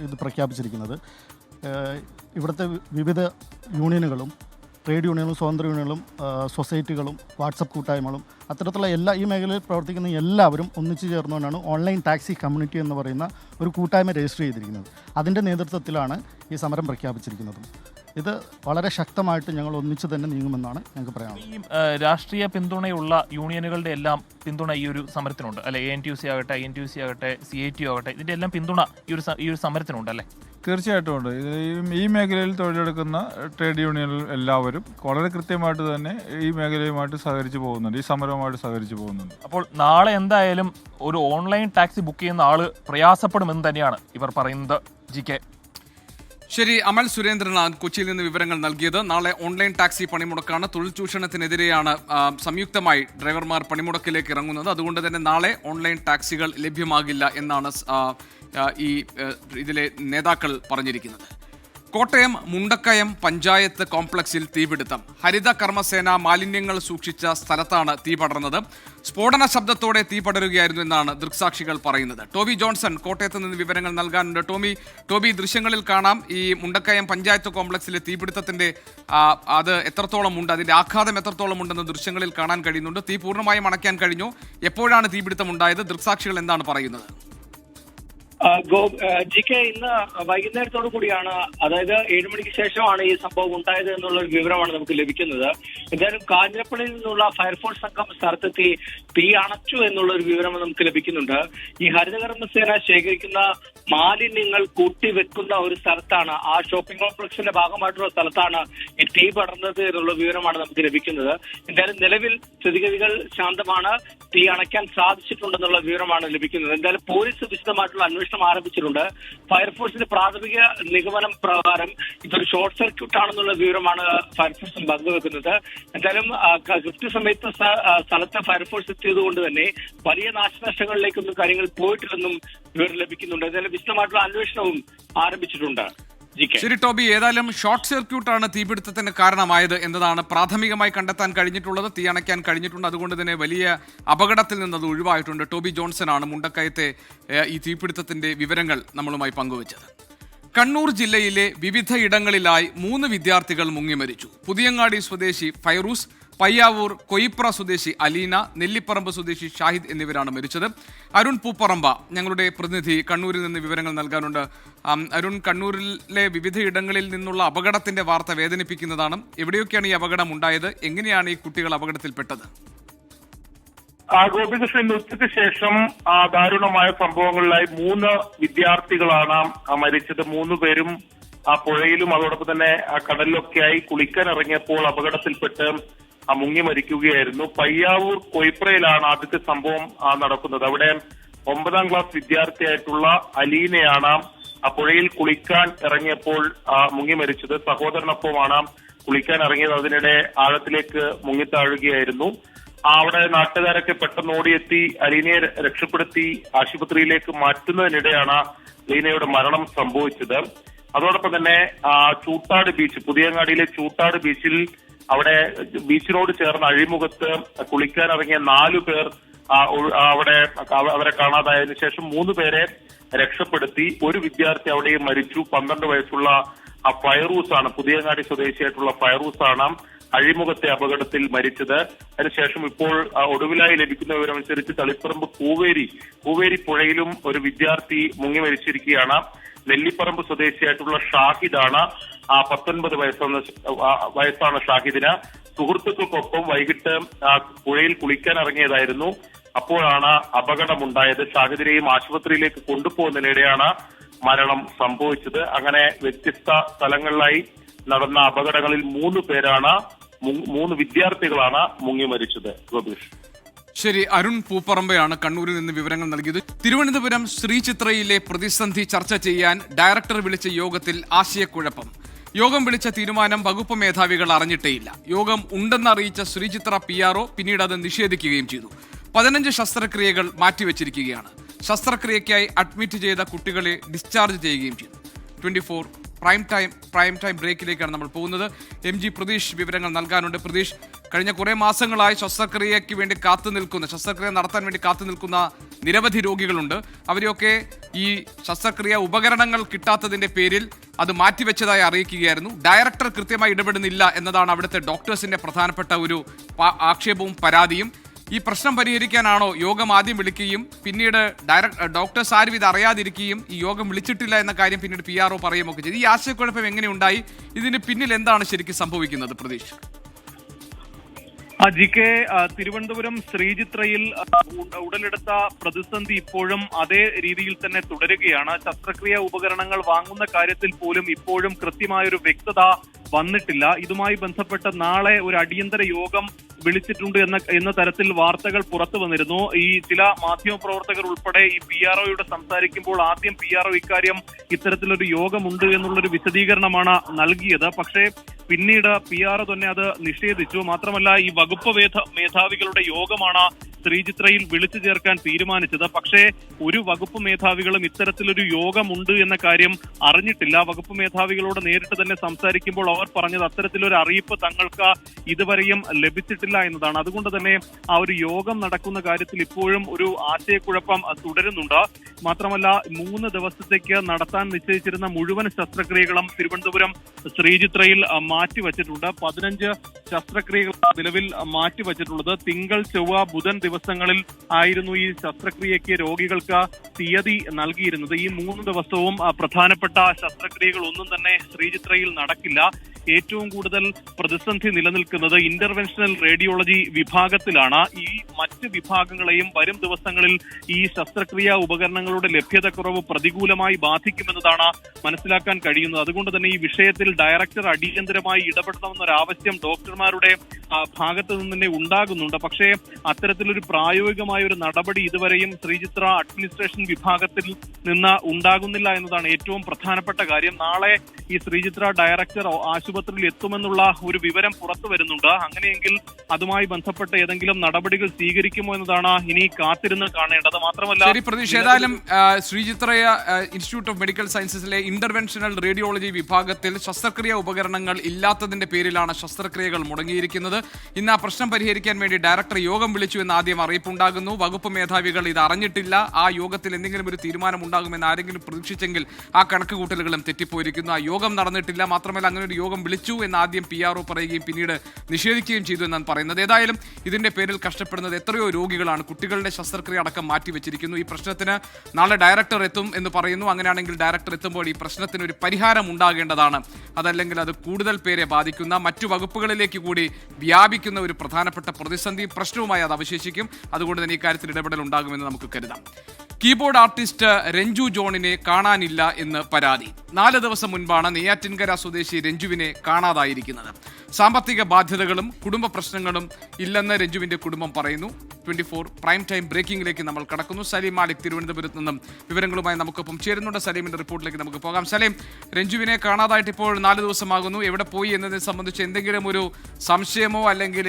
ഇത് പ്രഖ്യാപിച്ചിരിക്കുന്നത്. ഇവിടുത്തെ വിവിധ യൂണിയനുകളും ട്രേഡ് യൂണിയനുകളും സ്വതന്ത്ര യൂണിയനുകളും സൊസൈറ്റികളും വാട്സപ്പ് കൂട്ടായ്മകളും അത്തരത്തിലുള്ള ഈ മേഖലയിൽ പ്രവർത്തിക്കുന്ന എല്ലാവരും ഒന്നിച്ചു ചേർന്നുകൊണ്ടാണ് ഓൺലൈൻ ടാക്സി കമ്മ്യൂണിറ്റി എന്ന് പറയുന്ന ഒരു കൂട്ടായ്മ രജിസ്റ്റർ ചെയ്തിരിക്കുന്നത്. അതിൻ്റെ നേതൃത്വത്തിലാണ് ഈ സമരം പ്രഖ്യാപിച്ചിരിക്കുന്നത്. ഇത് വളരെ ശക്തമായിട്ട് ഞങ്ങൾ ഒന്നിച്ച് തന്നെ നീങ്ങുമെന്നാണ് ഞങ്ങൾക്ക് പറയാനുള്ളത്. ഈ രാഷ്ട്രീയ പിന്തുണയുള്ള യൂണിയനുകളുടെ എല്ലാം പിന്തുണ ഈ ഒരു സമരത്തിനുണ്ട് അല്ലെ? ANTUC ആകട്ടെ, INTUC ആകട്ടെ, CITU ആകട്ടെ, ഇതിന്റെ എല്ലാം പിന്തുണ ഈ ഒരു സമരത്തിനുണ്ട് അല്ലേ? തീർച്ചയായിട്ടും ഉണ്ട്. ഈ മേഖലയിൽ തൊഴിലെടുക്കുന്ന ട്രേഡ് യൂണിയനുകൾ എല്ലാവരും വളരെ കൃത്യമായിട്ട് തന്നെ ഈ മേഖലയുമായിട്ട് സഹകരിച്ച് പോകുന്നുണ്ട്, ഈ സമരവുമായിട്ട് സഹകരിച്ച് പോകുന്നുണ്ട്. അപ്പോൾ നാളെ എന്തായാലും ഒരു ഓൺലൈൻ ടാക്സി ബുക്ക് ചെയ്യുന്ന ആള് പ്രയാസപ്പെടുമെന്ന് തന്നെയാണ് ഇവർ പറയുന്നത്. GK. ശരി, അമൽ സുരേന്ദ്രനാണ് കൊച്ചിയിൽ നിന്ന് വിവരങ്ങൾ നൽകിയത്. നാളെ ഓൺലൈൻ ടാക്സി പണിമുടക്കാണ്. തൊഴിൽ ചൂഷണത്തിനെതിരെയാണ് സംയുക്തമായി ഡ്രൈവർമാർ പണിമുടക്കിലേക്ക് ഇറങ്ങുന്നത്. അതുകൊണ്ട് തന്നെ നാളെ ഓൺലൈൻ ടാക്സികൾ ലഭ്യമാകില്ല എന്നാണ് ഇതിലെ നേതാക്കൾ പറഞ്ഞിരിക്കുന്നത്. കോട്ടയം മുണ്ടക്കയം പഞ്ചായത്ത് കോംപ്ലക്സിൽ തീപിടുത്തം. ഹരിത കർമ്മസേന മാലിന്യങ്ങൾ സൂക്ഷിച്ച സ്ഥലത്താണ് തീ പടർന്നത്. സ്ഫോടന ശബ്ദത്തോടെ തീ പടരുകയായിരുന്നു എന്നാണ് ദൃക്സാക്ഷികൾ പറയുന്നത്. ടോബി ജോൺസൺ കോട്ടയത്ത് നിന്ന് വിവരങ്ങൾ നൽകാനുണ്ട്. ടോബി, ദൃശ്യങ്ങളിൽ കാണാം ഈ മുണ്ടക്കയം പഞ്ചായത്ത് കോംപ്ലക്സിലെ തീപിടുത്തത്തിന്റെ അത് എത്രത്തോളം ഉണ്ട്, അതിന്റെ ആഘാതം എത്രത്തോളം ഉണ്ടെന്ന് ദൃശ്യങ്ങളിൽ കാണാൻ കഴിയുന്നുണ്ട്. തീ പൂർണ്ണമായും അണയ്ക്കാൻ കഴിഞ്ഞു. എപ്പോഴാണ് തീപിടുത്തം ഉണ്ടായത്? ദൃക്സാക്ഷികൾ എന്താണ് പറയുന്നത്? GK, ഇന്ന് വൈകുന്നേരത്തോടു കൂടിയാണ്, അതായത് 7 മണിക്ക് ശേഷമാണ് ഈ സംഭവം ഉണ്ടായത് എന്നുള്ള ഒരു വിവരമാണ് നമുക്ക് ലഭിക്കുന്നത്. എന്തായാലും കാഞ്ഞിരപ്പള്ളിയിൽ നിന്നുള്ള ഫയർഫോഴ്സ് സംഘം സ്ഥലത്തെത്തി തീ അണച്ചു എന്നുള്ള ഒരു വിവരം നമുക്ക് ലഭിക്കുന്നുണ്ട്. ഈ ഹരിതകർമ്മസേന ശേഖരിക്കുന്ന മാലിന്യങ്ങൾ കൂട്ടിവെക്കുന്ന ഒരു സ്ഥലത്താണ്, ആ ഷോപ്പിംഗ് കോംപ്ലക്സിന്റെ ഭാഗമായിട്ടുള്ള സ്ഥലത്താണ് ഈ തീ പടർന്നത് എന്നുള്ള വിവരമാണ് നമുക്ക് ലഭിക്കുന്നത്. എന്തായാലും നിലവിൽ സ്ഥിതിഗതികൾ ശാന്തമാണ്. തീ അണയ്ക്കാൻ സാധിച്ചിട്ടുണ്ടെന്നുള്ള വിവരമാണ് ലഭിക്കുന്നത്. എന്തായാലും പോലീസ് വിശദമായിട്ടുള്ള അന്വേഷണം ആരംഭിച്ചിട്ടുണ്ട്. ഫയർഫോഴ്സിന്റെ പ്രാഥമിക നിഗമനം പ്രകാരം ഇതൊരു ഷോർട്ട് സർക്യൂട്ട് ആണെന്നുള്ള വിവരമാണ് ഫയർഫോഴ്സ് പങ്കുവെക്കുന്നത്. എന്തായാലും കൃത്യസമയത്ത് സ്ഥലത്ത് ഫയർഫോഴ്സ് എത്തിയതുകൊണ്ട് തന്നെ വലിയ നാശനഷ്ടങ്ങളിലേക്കൊന്നും കാര്യങ്ങൾ പോയിട്ടില്ലെന്നും വിവരം ലഭിക്കുന്നുണ്ട്. എന്തായാലും വിശദമായിട്ടുള്ള അന്വേഷണവും ആരംഭിച്ചിട്ടുണ്ട്. ശരി ടോബി, ഏതായാലും ഷോർട്ട് സർക്യൂട്ടാണ് തീപിടുത്തത്തിന് കാരണമായത് എന്നതാണ് പ്രാഥമികമായി കണ്ടെത്താൻ കഴിഞ്ഞിട്ടുള്ളത്. തീ അണയ്ക്കാൻ കഴിഞ്ഞിട്ടുണ്ട്. അതുകൊണ്ട് തന്നെ വലിയ അപകടത്തിൽ നിന്ന് അത് ഒഴിവായിട്ടുണ്ട്. ടോബി ജോൺസൺ ആണ് മുണ്ടക്കയത്തെ ഈ തീപിടുത്തത്തിന്റെ വിവരങ്ങൾ നമ്മളുമായി പങ്കുവച്ചത്. കണ്ണൂർ ജില്ലയിലെ വിവിധ ഇടങ്ങളിലായി 3 വിദ്യാർത്ഥികൾ മുങ്ങിമരിച്ചു. പുതിയങ്ങാടി സ്വദേശി ഫൈറൂസ്, പയ്യാവൂർ കൊയിപ്ര സ്വദേശി അലീന, നെല്ലിപ്പറമ്പ് സ്വദേശി ഷാഹിദ് എന്നിവരാണ് മരിച്ചത്. അരുൺ പൂപ്പറമ്പ ഞങ്ങളുടെ പ്രതിനിധി കണ്ണൂരിൽ നിന്ന് വിവരങ്ങൾ നൽകാനുണ്ട്. അരുൺ, കണ്ണൂരിലെ വിവിധ ഇടങ്ങളിൽ നിന്നുള്ള അപകടത്തിന്റെ വാർത്ത വേദനിപ്പിക്കുന്നതാണ്. എവിടെയൊക്കെയാണ് ഈ അപകടം ഉണ്ടായത്? എങ്ങനെയാണ് ഈ കുട്ടികൾ അപകടത്തിൽപ്പെട്ടത്? ഗോപികൃഷ്ണൻ, ഇന്ന് ഉച്ചയ്ക്ക് ശേഷം ദാരുണമായ സംഭവങ്ങളിലായി 3 വിദ്യാർത്ഥികളാണ് മരിച്ചത്. 3 പേരും പുഴയിലും അതോടൊപ്പം തന്നെ കടലിലൊക്കെയായി കുളിക്കാൻ ഇറങ്ങിയപ്പോൾ അപകടത്തിൽപ്പെട്ട് മുങ്ങി മരിക്കുകയായിരുന്നു. പയ്യാവൂർ കൊയ്പ്രയിലാണ് ആദ്യത്തെ സംഭവം നടക്കുന്നത്. അവിടെ 9ാം ക്ലാസ് വിദ്യാർത്ഥിയായിട്ടുള്ള അലീനയാണ് പുഴയിൽ കുളിക്കാൻ ഇറങ്ങിയപ്പോൾ മുങ്ങി മരിച്ചത്. സഹോദരനൊപ്പമാണ് കുളിക്കാൻ ഇറങ്ങിയത്. അതിനിടെ ആഴത്തിലേക്ക് മുങ്ങിത്താഴുകയായിരുന്നു. അവിടെ നാട്ടുകാരൊക്കെ പെട്ടെന്ന് ഓടിയെത്തി അലീനയെ രക്ഷപ്പെടുത്തി ആശുപത്രിയിലേക്ക് മാറ്റുന്നതിനിടെയാണ് അലീനയുടെ മരണം സംഭവിച്ചത്. അതോടൊപ്പം തന്നെ ചൂട്ടാട് ബീച്ച്, പുതിയങ്ങാടിയിലെ ചൂട്ടാട് ബീച്ചിൽ അവിടെ ബീച്ചിനോട് ചേർന്ന അഴിമുഖത്ത് കുളിക്കാൻ ഇറങ്ങിയ 4 പേർ അവിടെ അവരെ കാണാതായതിനു ശേഷം 3 പേരെ രക്ഷപ്പെടുത്തി. ഒരു വിദ്യാർത്ഥി അവിടെയും മരിച്ചു. 12 വയസ്സുള്ള ഫൈറൂസ് ആണ്, പുതിയങ്ങാടി സ്വദേശിയായിട്ടുള്ള ഫൈറൂസ് ആണ് അഴിമുഖത്തെ അപകടത്തിൽ മരിച്ചത്. അതിനുശേഷം ഇപ്പോൾ ഒടുവിലായി ലഭിക്കുന്ന വിവരമനുസരിച്ച് തളിപ്പറമ്പ് കൂവേരി പുഴയിലും ഒരു വിദ്യാർത്ഥി മുങ്ങി മരിച്ചിരിക്കുകയാണ്. നെല്ലിപ്പറമ്പ് സ്വദേശിയായിട്ടുള്ള ഷാഹിദാണ്, 19 വയസ്സാണ് ഷാഹിദിന്. സുഹൃത്തുക്കൾക്കൊപ്പം വൈകിട്ട് പുഴയിൽ കുളിക്കാൻ ഇറങ്ങിയതായിരുന്നു. അപ്പോഴാണ് അപകടമുണ്ടായത്. ഷാഹിദിനെയും ആശുപത്രിയിലേക്ക് കൊണ്ടുപോകുന്നതിനിടെയാണ് മരണം സംഭവിച്ചത്. അങ്ങനെ വ്യത്യസ്ത സ്ഥലങ്ങളിലായി നടന്ന അപകടങ്ങളിൽ 3 വിദ്യാർത്ഥികളാണ് മുങ്ങി മരിച്ചത്. ഗോപീഷ്. ശരി, അരുൺ പൂപ്പറമ്പയാണ് കണ്ണൂരിൽ നിന്ന് വിവരങ്ങൾ നൽകിയത്. തിരുവനന്തപുരം ശ്രീചിത്രയിലെ പ്രതിസന്ധി ചർച്ച ചെയ്യാൻ ഡയറക്ടർ വിളിച്ച യോഗത്തിൽ ആശയക്കുഴപ്പം. യോഗം വിളിച്ച തീരുമാനം വകുപ്പ് മേധാവികൾ അറിഞ്ഞിട്ടേയില്ല. യോഗം ഉണ്ടെന്ന് അറിയിച്ച ശ്രീചിത്ര PRO പിന്നീട് അത് നിഷേധിക്കുകയും ചെയ്തു. 15 ശസ്ത്രക്രിയകൾ മാറ്റിവെച്ചിരിക്കുകയാണ്. ശസ്ത്രക്രിയയ്ക്കായി അഡ്മിറ്റ് ചെയ്ത കുട്ടികളെ ഡിസ്ചാർജ് ചെയ്യുകയും ചെയ്തു. 24 പ്രൈം ടൈം ബ്രേക്കിലേക്കാണ് നമ്മൾ പോകുന്നത്. MG പ്രതീഷ് വിവരങ്ങൾ നൽകാനുണ്ട്. പ്രതീഷ്, കഴിഞ്ഞ കുറേ മാസങ്ങളായി ശസ്ത്രക്രിയയ്ക്ക് വേണ്ടി ശസ്ത്രക്രിയ നടത്താൻ വേണ്ടി കാത്തു നിൽക്കുന്ന നിരവധി രോഗികളുണ്ട്. അവരെയൊക്കെ ഈ ശസ്ത്രക്രിയ ഉപകരണങ്ങൾ കിട്ടാത്തതിന്റെ പേരിൽ അത് മാറ്റിവെച്ചതായി അറിയിക്കുകയായിരുന്നു. ഡയറക്ടർ കൃത്യമായി ഇടപെടുന്നില്ല എന്നതാണ് അവിടുത്തെ ഡോക്ടേഴ്സിന്റെ പ്രധാനപ്പെട്ട ഒരു ആക്ഷേപവും പരാതിയും. ഈ പ്രശ്നം പരിഹരിക്കാനാണോ യോഗം ആദ്യം വിളിക്കുകയും പിന്നീട് ഡോക്ടേഴ്സ് ആരും ഇത് അറിയാതിരിക്കുകയും ഈ യോഗം വിളിച്ചിട്ടില്ല എന്ന കാര്യം പിന്നീട് PRO പറയുകയൊക്കെ ചെയ്തു. ഈ ആശയക്കുഴപ്പം എങ്ങനെയുണ്ടായി? ഇതിന് പിന്നിൽ എന്താണ് ശരിക്കും സംഭവിക്കുന്നത് പ്രതീക്ഷ? GK, തിരുവനന്തപുരം ശ്രീചിത്രയിൽ ഉടലെടുത്ത പ്രതിസന്ധി ഇപ്പോഴും അതേ രീതിയിൽ തന്നെ തുടരുകയാണ്. ശസ്ത്രക്രിയ ഉപകരണങ്ങൾ വാങ്ങുന്ന കാര്യത്തിൽ പോലും ഇപ്പോഴും കൃത്യമായൊരു വ്യക്തത വന്നിട്ടില്ല. ഇതുമായി ബന്ധപ്പെട്ട് നാളെ ഒരു അടിയന്തര യോഗം വിളിച്ചിട്ടുണ്ട് എന്ന തരത്തിൽ വാർത്തകൾ പുറത്തു വന്നിരുന്നു. ഈ ചില മാധ്യമപ്രവർത്തകർ ഉൾപ്പെടെ ഈ PROയോട് സംസാരിക്കുമ്പോൾ ആദ്യം PRO ഇക്കാര്യം ഇത്തരത്തിലൊരു യോഗമുണ്ട് എന്നുള്ളൊരു വിശദീകരണമാണ് നൽകിയത്. പക്ഷേ പിന്നീട് PRO തന്നെ അത് നിഷേധിച്ചു. മാത്രമല്ല ഈ വകുപ്പ് മേധാവികളുടെ യോഗമാണ് ശ്രീചിത്രയിൽ വിളിച്ചു ചേർക്കാൻ തീരുമാനിച്ചത്. പക്ഷേ ഒരു വകുപ്പ് മേധാവികളും ഇത്തരത്തിലൊരു യോഗമുണ്ട് എന്ന കാര്യം അറിഞ്ഞിട്ടില്ല. വകുപ്പ് മേധാവികളോട് നേരിട്ട് തന്നെ സംസാരിക്കുമ്പോൾ അവർ പറഞ്ഞത് അത്തരത്തിലൊരു അറിയിപ്പ് തങ്ങൾക്ക് ഇതുവരെയും ലഭിച്ചിട്ടില്ല എന്നതാണ്. അതുകൊണ്ട് തന്നെ ആ ഒരു യോഗം നടക്കുന്ന കാര്യത്തിൽ ഇപ്പോഴും ഒരു ആശയക്കുഴപ്പം തുടരുന്നുണ്ട്. മാത്രമല്ല 3 ദിവസത്തേക്ക് നടത്താൻ നിശ്ചയിച്ചിരുന്ന മുഴുവൻ ശസ്ത്രക്രിയകളും തിരുവനന്തപുരം ശ്രീചിത്രയിൽ മാറ്റിവെച്ചിട്ടുണ്ട്. 15 ശസ്ത്രക്രിയകൾ നിലവിൽ മാറ്റിവെച്ചിട്ടുള്ളത്. തിങ്കൾ, ചൊവ്വ, ബുധൻ ദിവസങ്ങളിൽ ആയിരുന്നു ഈ ശസ്ത്രക്രിയയ്ക്ക് രോഗികൾക്ക് തീയതി നൽകിയിരുന്നത്. ഈ 3 ദിവസവും പ്രധാനപ്പെട്ട ശസ്ത്രക്രിയകൾ ഒന്നും തന്നെ ശ്രീചിത്രയിൽ നടക്കില്ല. ഏറ്റവും കൂടുതൽ പ്രതിസന്ധി നിലനിൽക്കുന്നത് ഇന്റർവെൻഷണൽ റേഡിയോളജി വിഭാഗത്തിലാണ്. ഈ മറ്റ് വിഭാഗങ്ങളെയും വരും ദിവസങ്ങളിൽ ഈ ശസ്ത്രക്രിയാ ഉപകരണങ്ങളുടെ ലഭ്യതക്കുറവ് പ്രതികൂലമായി ബാധിക്കുമെന്നതാണ് മനസ്സിലാക്കാൻ കഴിയുന്നത്. അതുകൊണ്ട് തന്നെ ഈ വിഷയത്തിൽ ഡയറക്ടർ അടിയന്തരമായി ഇടപെടണമെന്നൊരാവശ്യം ഡോക്ടർമാരുടെ ഭാഗത്ത് നിന്ന് തന്നെ ഉണ്ടാകുന്നുണ്ട്. പക്ഷേ അത്തരത്തിലൊരു പ്രായോഗികമായ ഒരു നടപടി ഇതുവരെയും ശ്രീചിത്ര അഡ്മിനിസ്ട്രേഷൻ വിഭാഗത്തിൽ നിന്ന് ഉണ്ടാകുന്നില്ല എന്നതാണ് ഏറ്റവും പ്രധാനപ്പെട്ട കാര്യം. നാളെ ഈ ശ്രീചിത്ര ഡയറക്ടർ ആശുപത്രിയിൽ എത്തുമെന്നുള്ള ഒരു വിവരം പുറത്തു വരുന്നുണ്ട്. അങ്ങനെയെങ്കിൽ അതുമായി ബന്ധപ്പെട്ട ഏതെങ്കിലും നടപടികൾ സ്വീകരിക്കുമോ എന്നതാണ് ഇനി കാത്തിരുന്ന് കാണേണ്ടത്. മാത്രമല്ല ഏതായാലും ശ്രീചിത്ര ഇൻസ്റ്റിറ്റ്യൂട്ട് ഓഫ് മെഡിക്കൽ സയൻസസിലെ ഇന്റർവെൻഷണൽ റേഡിയോളജി വിഭാഗത്തിൽ ശസ്ത്രക്രിയ ഉപകരണങ്ങൾ ഇല്ലാത്തതിന്റെ പേരിലാണ് ശസ്ത്രക്രിയകൾ മുടങ്ങിയിരിക്കുന്നത്. ഇന്ന് ആ പ്രശ്നം പരിഹരിക്കാൻ വേണ്ടി ഡയറക്ടർ യോഗം വിളിച്ചു എന്ന് ആദ്യം അറിയിപ്പുണ്ടാകുന്നു. വകുപ്പ് മേധാവികൾ ഇത് അറിഞ്ഞിട്ടില്ല. ആ യോഗത്തിൽ എന്തെങ്കിലും ഒരു തീരുമാനം ഉണ്ടാകുമെന്ന് ആരെങ്കിലും പ്രതീക്ഷിച്ചെങ്കിൽ ആ കണക്കുകൂട്ടലുകളും തെറ്റിപ്പോയിരിക്കുന്നു. ആ യോഗം നടന്നിട്ടില്ല. മാത്രമല്ല അങ്ങനെ ഒരു യോഗം വിളിച്ചു എന്ന് ആദ്യം PRO പറയുകയും പിന്നീട് നിഷേധിക്കുകയും ചെയ്തു എന്നാണ് പറയുന്നത്. ഏതായാലും ഇതിന്റെ പേരിൽ കഷ്ടപ്പെടുന്നത് എത്രയോ രോഗികളാണ്. കുട്ടികളുടെ ശസ്ത്രക്രിയ അടക്കം മാറ്റിവെച്ചിരിക്കുന്നു. ഈ പ്രശ്നത്തിന് നാളെ ഡയറക്ടർ എത്തും എന്ന് പറയുന്നു. അങ്ങനെയാണെങ്കിൽ ഡയറക്ടർ എത്തുമ്പോൾ ഈ പ്രശ്നത്തിന് ഒരു പരിഹാരം ഉണ്ടാകേണ്ടതാണ്. അതല്ലെങ്കിൽ അത് കൂടുതൽ പേരെ ബാധിക്കുന്ന മറ്റു വകുപ്പുകളിലേക്ക് കൂടി വ്യാപിക്കുന്ന ഒരു പ്രധാനപ്പെട്ട പ്രതിസന്ധിയും പ്രശ്നവുമായി അത് അവശേഷിക്കും. അതുകൊണ്ട് തന്നെ ഇക്കാര്യത്തിൽ ഇടപെടൽ ഉണ്ടാകുമെന്ന് നമുക്ക് കരുതാം. കീബോർഡ് ആർട്ടിസ്റ്റ് രഞ്ജു ജോണിനെ കാണാനില്ല എന്ന് പരാതി. 4 ദിവസം മുൻപാണ് നെയ്യാറ്റിൻകര സ്വദേശി രഞ്ജുവിനെ കാണാതായിരിക്കുന്നത്. സാമ്പത്തിക ബാധ്യതകളും കുടുംബ പ്രശ്നങ്ങളും ഇല്ലെന്ന് രഞ്ജുവിന്റെ കുടുംബം പറയുന്നു. 24 പ്രൈം ടൈം ബ്രേക്കിംഗിലേക്ക് നമ്മൾ കടക്കുന്നു. സലീം മാലിക് തിരുവനന്തപുരത്ത് നിന്നും വിവരങ്ങളുമായി നമുക്കൊപ്പം ചേരുന്നുണ്ട്. സലീമിന്റെ റിപ്പോർട്ടിലേക്ക് നമുക്ക് പോകാം. സലീം, രഞ്ജുവിനെ കാണാതായിട്ട് ഇപ്പോൾ 4 ദിവസമാകുന്നു. എവിടെ പോയി എന്നതിനെ സംബന്ധിച്ച് എന്തെങ്കിലും ഒരു സംശയമോ അല്ലെങ്കിൽ